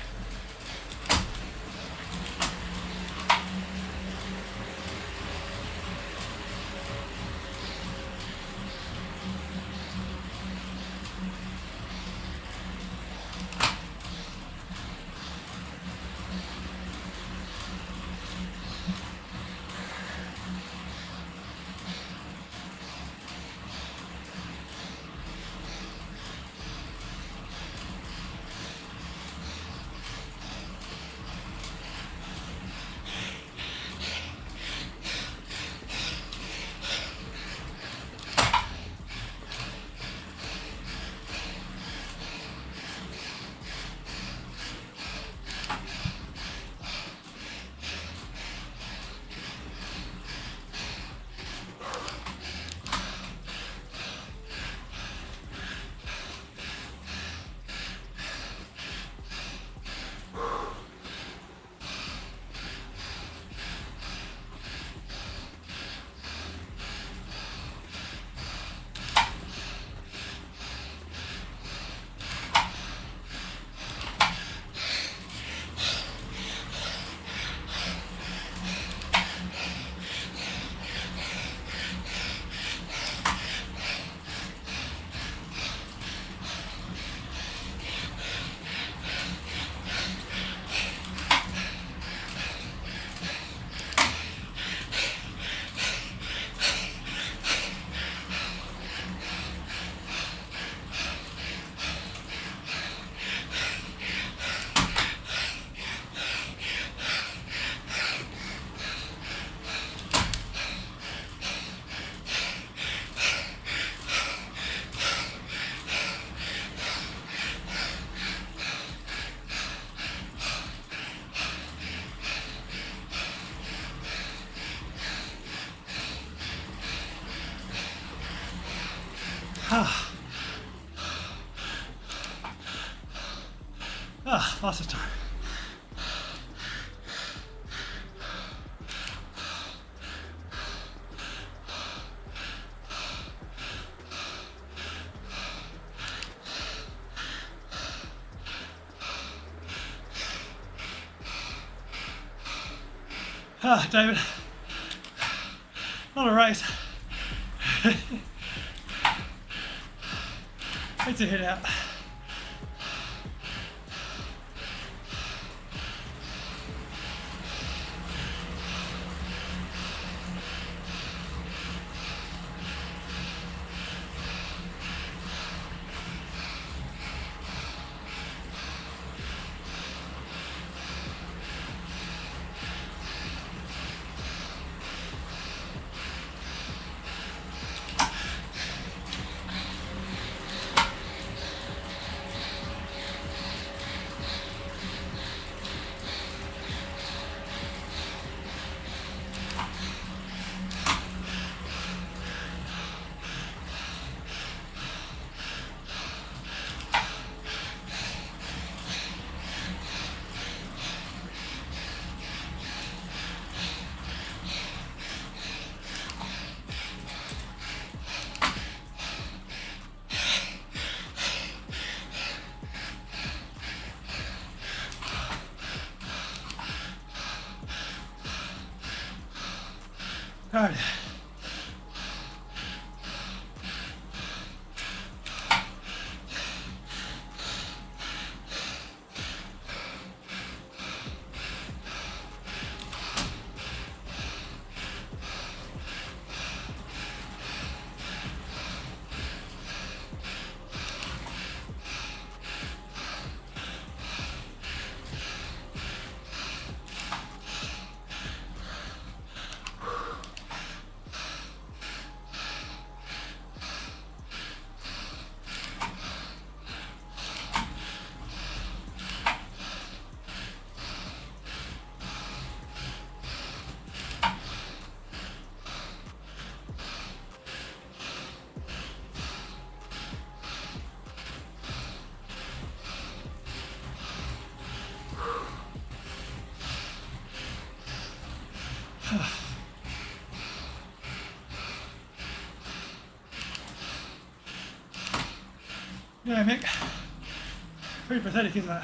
Fastest time. David, not a race. It's a hit out. All right. Yeah, Mick. Pretty pathetic, isn't it?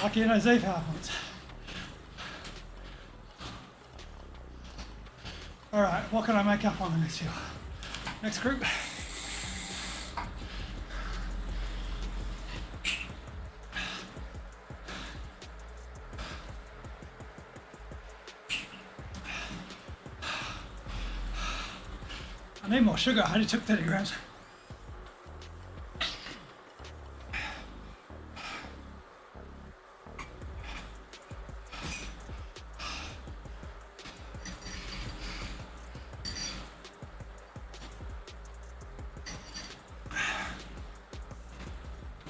Lucky no Z power points. Alright, what can I make up on the next hill? Next group. I need more sugar, I only took 30 grams.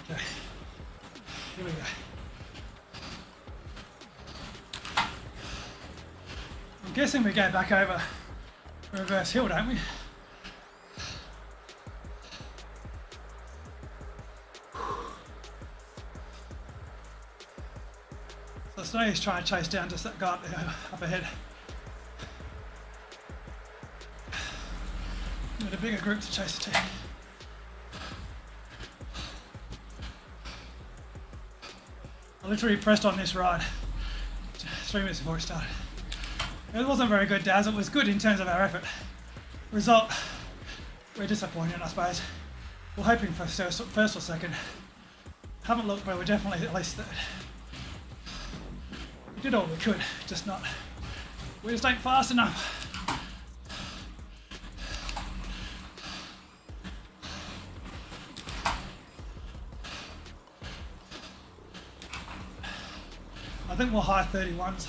Okay, here we go. I'm guessing we go back over reverse hill, don't we? So he's trying to chase down just that guy up ahead. Need a bigger group to chase the team. I literally pressed on this ride 3 minutes before it started. It wasn't very good, Daz. It was good in terms of our effort. Result, we're disappointed, I suppose. We're hoping for first or second. Haven't looked, but we're definitely at least third. We did all we could, just not. We just ain't fast enough. I think we'll high 31s.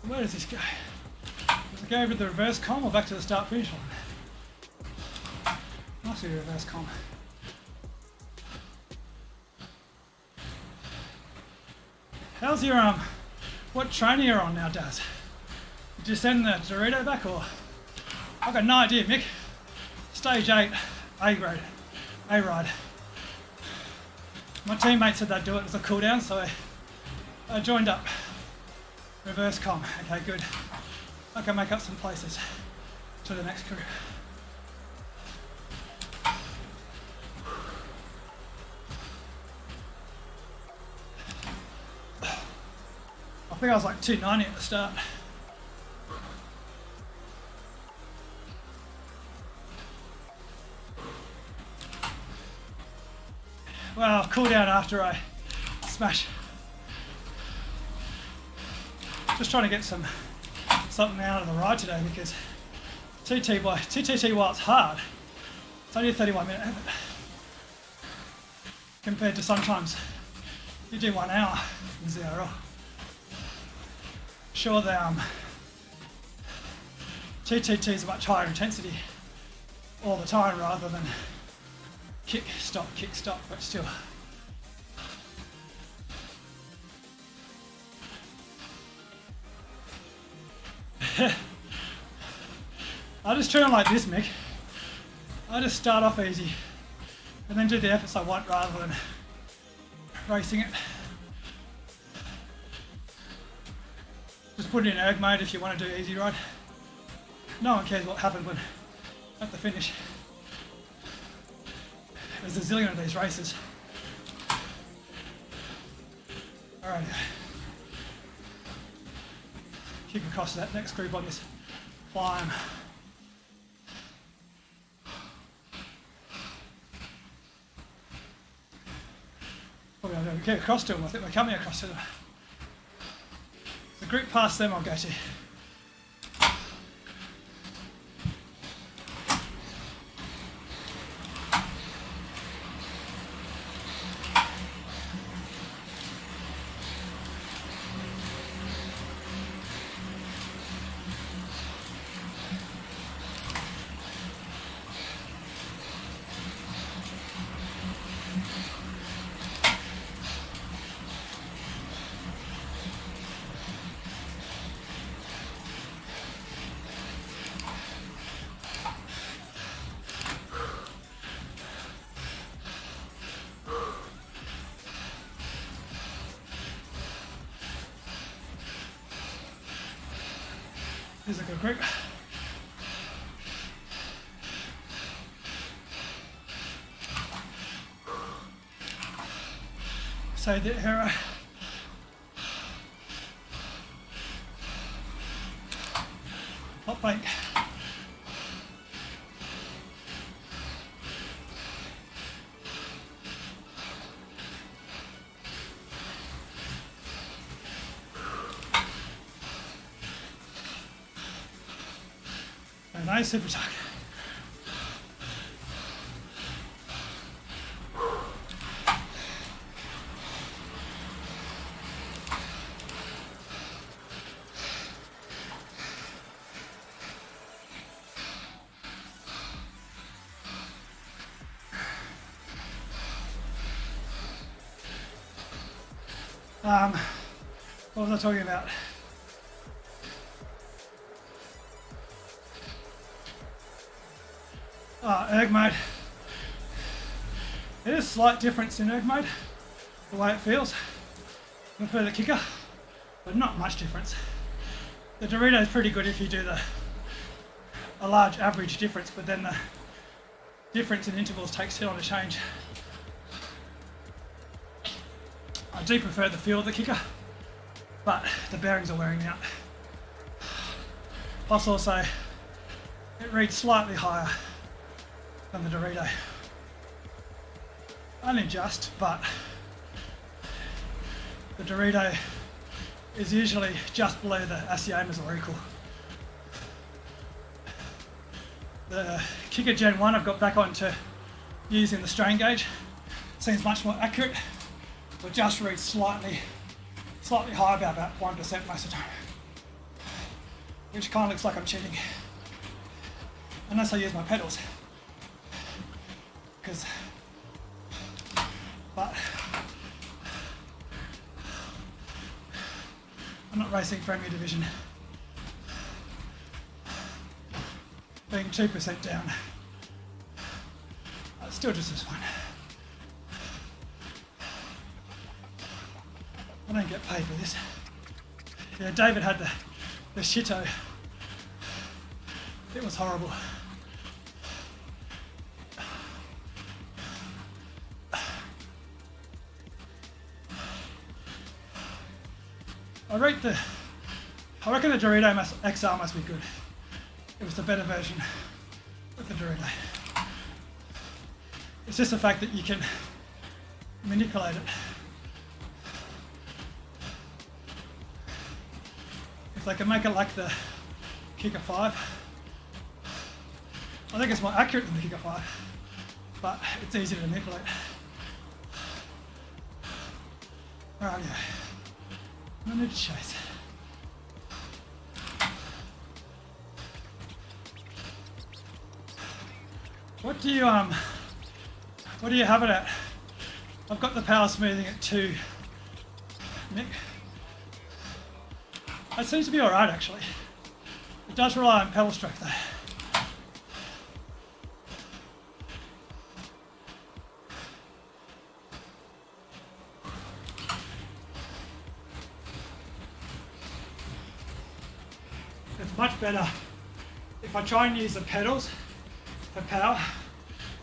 Where does this go? Does it go over the reverse comm or back to the start finish line? Must be the reverse comm. How's your what training you're on now, Daz? Did you send the Dorito back or? I've got no idea, Mick. Stage 8, A grade, A ride. My teammate said they'd do it as a cool down, so I joined up. Reverse comm. Okay, good. I can make up some places to the next crew. I think I was like 290 at the start. Well, I'll cool down after I smash. Just trying to get something out of the ride today because TTT while it's hard, it's only a 31-minute effort compared to sometimes you do 1 hour in ZRL. Sure, the TTT is a much higher intensity all the time rather than kick, stop, but still. I just train like this, Mick. I just start off easy and then do the efforts I want rather than racing it. Just put it in erg mode if you want to do easy ride. No one cares what happened when at the finish. There's a zillion of these races. Alright. Kick across to that next group on this climb. Probably not going to get across to them. I think we're coming across to them. The group past them I'll go to. Here's a good group. So the hero. Hot bank. Nice super tuck. What was I talking about? Erg mode. It is a slight difference in erg mode, the way it feels. I prefer the kicker, but not much difference. The Dorito is pretty good if you do a large average difference, but then the difference in intervals takes too long to change. I do prefer the feel of the kicker, but the bearings are wearing out. Plus also, it reads slightly higher than the Dorito. Only just, but the Dorito is usually just below the Aciomas or equal. The Kicker Gen 1 I've got back onto using the strain gauge. Seems much more accurate, but just reads slightly higher by about 1% most of the time. Which kind of looks like I'm cheating. Unless I use my pedals. I'm not racing Premier Division. Being 2% down. Still just this one. I don't get paid for this. Yeah, David had the shito. It was horrible. I reckon the Dorito XR must be good. It was the better version of the Dorito. It's just the fact that you can manipulate it. If they can make it like the Kicker 5, I think it's more accurate than the Kicker 5, but it's easy to manipulate. Right, yeah. I need to chase. What do you have it at? I've got the power smoothing at 2. Nick? That seems to be alright actually. It does rely on pedal stroke though. It's much better if I try and use the pedals for power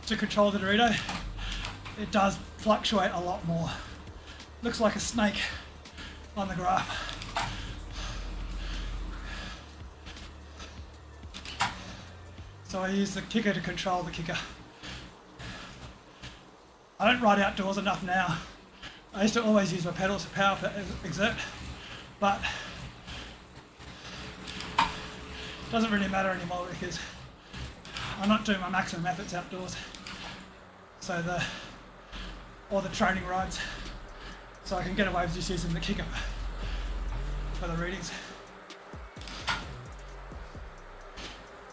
to control the Dorito. It does fluctuate a lot more. Looks like a snake on the graph. So I use the kicker to control the kicker. I don't ride outdoors enough now. I used to always use my pedals for power for exert, but it doesn't really matter anymore because I'm not doing my maximum efforts outdoors. So or the training rides. So I can get away with just using the kicker for the readings.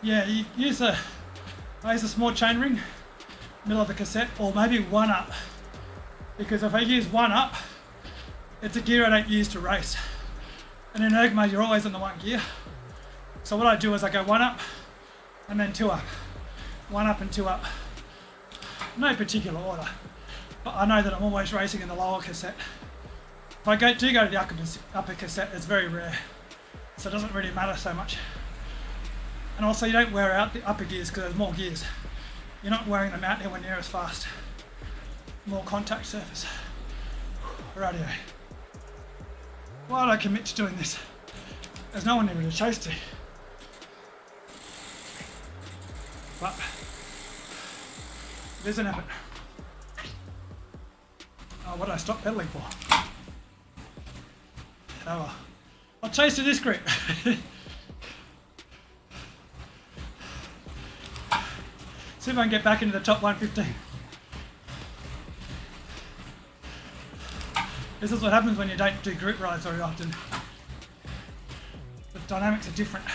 Yeah, you use I use a small chain ring, middle of the cassette, or maybe 1 up. Because if I use 1 up, it's a gear I don't use to race. And in erg mode, you're always in the 1 gear. So what I do is I go 1 up, and then 2 up. 1 up and 2 up. No particular order, but I know that I'm always racing in the lower cassette. If I do go to the upper cassette, it's very rare, so it doesn't really matter so much. And also you don't wear out the upper gears because there's more gears. You're not wearing them out anywhere near as fast. More contact surface. Rightio. Why did I commit to doing this? There's no one even to chase to. But it is an effort. Oh, what did I stop pedaling for? Oh well. I'll chase to this group. See if I can get back into the top 115. This is what happens when you don't do group rides very often. The dynamics are different.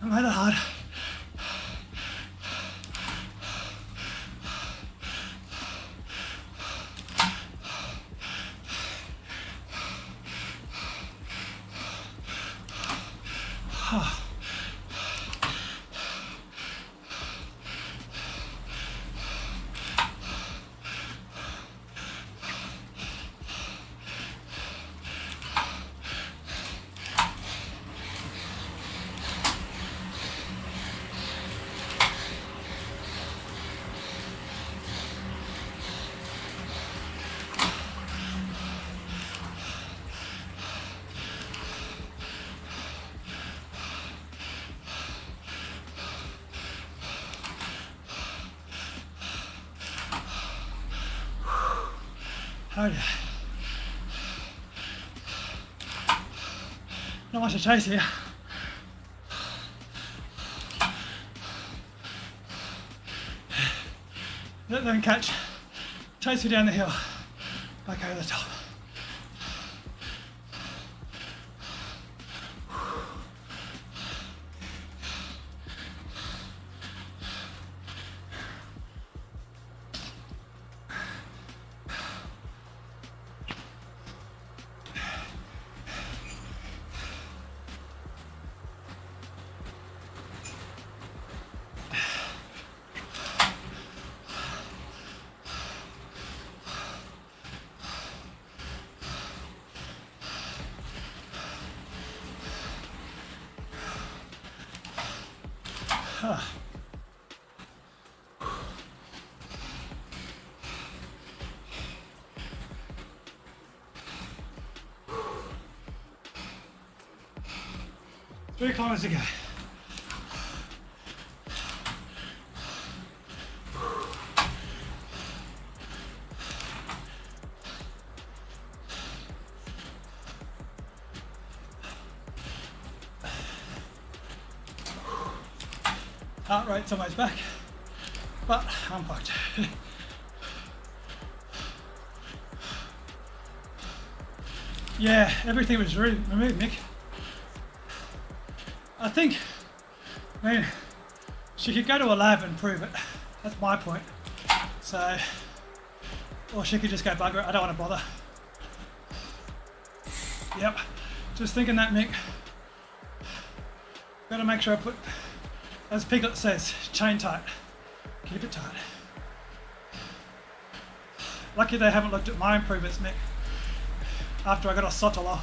I made it hard. Oh yeah. Not much to chase here. Let them catch. Chase me down the hill. Back over the top. Three kilometers to go. Heart rate's almost back, but I'm fucked. Yeah, everything was really removed, Nick. I think, I mean, she could go to a lab and prove it. That's my point. So, or she could just go bugger it. I don't want to bother. Yep, just thinking that, Mick. Gotta make sure I put, as Piglet says, chain tight. Keep it tight. Lucky they haven't looked at my improvements, Mick. After I got a Sotolo.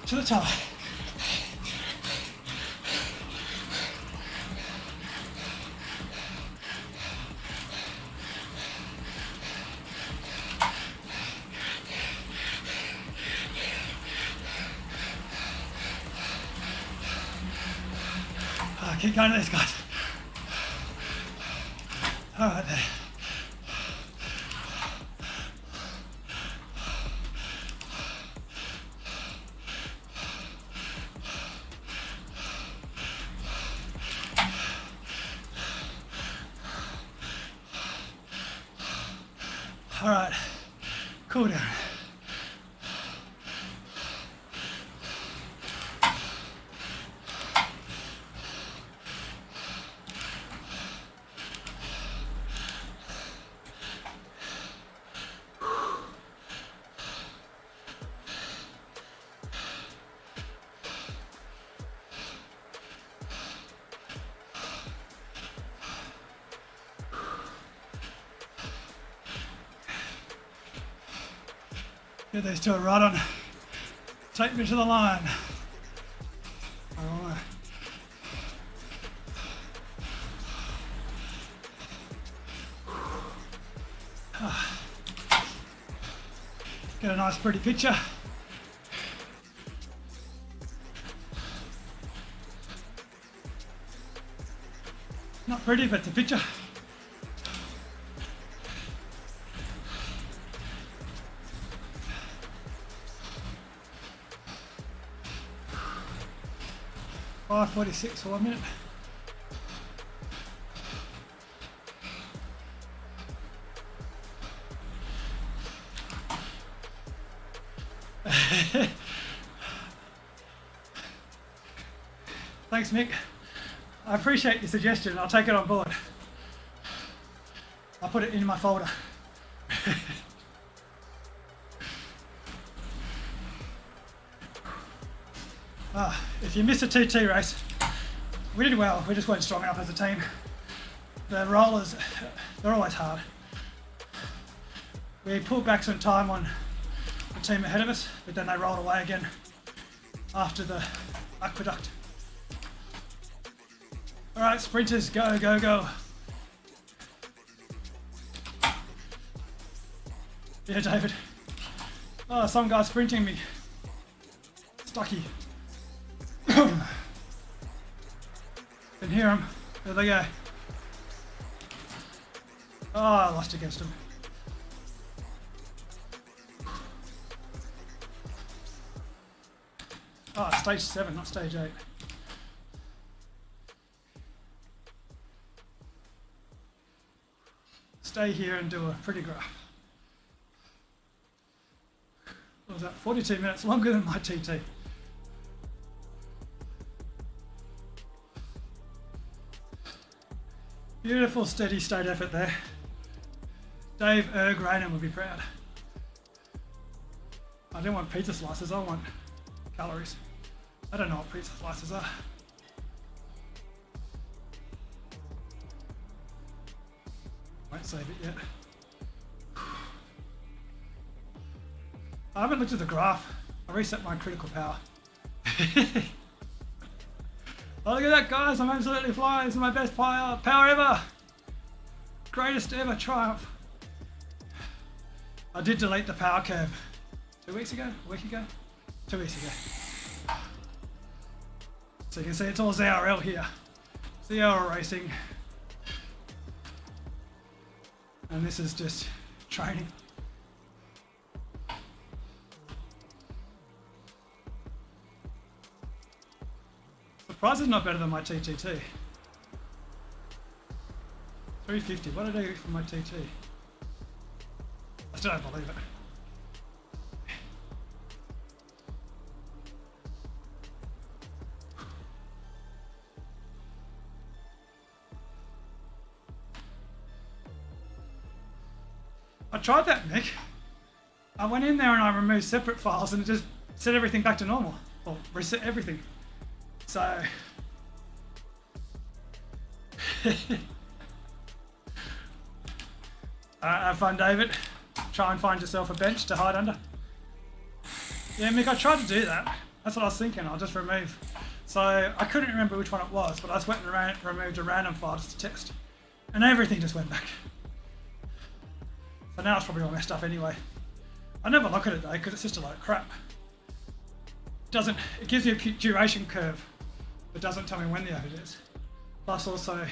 To the top. Keep going to these guys. All right there. All right, cool down. Get these two right on. Take me to the line. All right. Get a nice pretty picture. Not pretty, but it's a picture. $5:46 for 1 minute. Thanks, Mick. I appreciate your suggestion. I'll take it on board. I'll put it in my folder. If you missed a TT race, we did well. We just weren't strong enough as a team. The rollers, they're always hard. We pulled back some time on the team ahead of us, but then they rolled away again after the aqueduct. All right, sprinters, go, go, go. Yeah, David. Oh, some guy's sprinting me. Stucky. Can hear him. There they go. Oh, I lost against him. Oh, stage 7, not stage 8. Stay here and do a pretty graph. What was that? 42 minutes, longer than my TT. Beautiful steady state effort there. Dave Ergrainen would be proud. I didn't want pizza slices, I want calories. I don't know what pizza slices are. Won't save it yet. I haven't looked at the graph. I reset my critical power. Oh, look at that, guys. I'm absolutely flying. This is my best power ever. Greatest ever triumph. I did delete the power curve 2 weeks ago? A week ago? 2 weeks ago. So you can see it's all ZRL here. ZRL racing. And this is just training. The price is not better than my TTT. 350. What did I do for my TT? I still don't believe it. I tried that, Nick. I went in there and I removed separate files and it just set everything back to normal. Or reset everything. So... have fun, David. Try and find yourself a bench to hide under. Yeah, Mick, I tried to do that. That's what I was thinking. I'll just remove. So I couldn't remember which one it was, but I just went and removed a random file just to test. And everything just went back. So now it's probably all messed up anyway. I never look at it though, because it's just a load of crap. It gives you a duration curve, but doesn't tell me when the effort is. Plus also,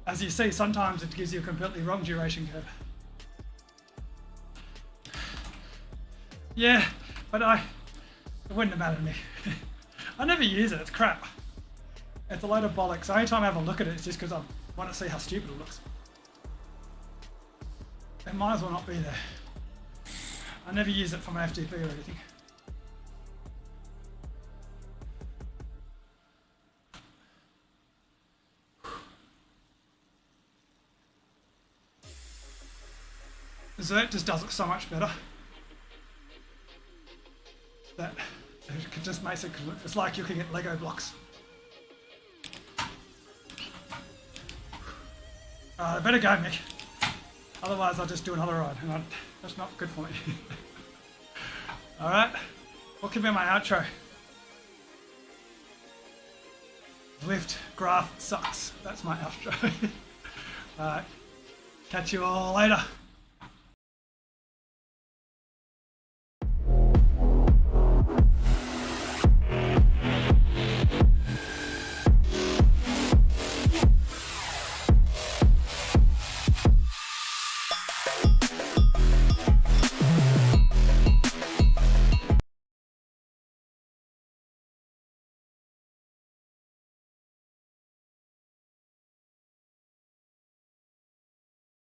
as you see, sometimes it gives you a completely wrong duration curve. Yeah, but it wouldn't have mattered to me. I never use it, it's crap. It's a load of bollocks. The only time I have a look at it is just because I want to see how stupid it looks. It might as well not be there. I never use it for my FTP or anything. Zwift just does it so much better. That it just makes it, it's like looking at Lego blocks. I better go, Mick. Otherwise I'll just do another ride and that's not good for me. Alright, what can be my outro? Zwift graph sucks. That's my outro. Alright, catch you all later.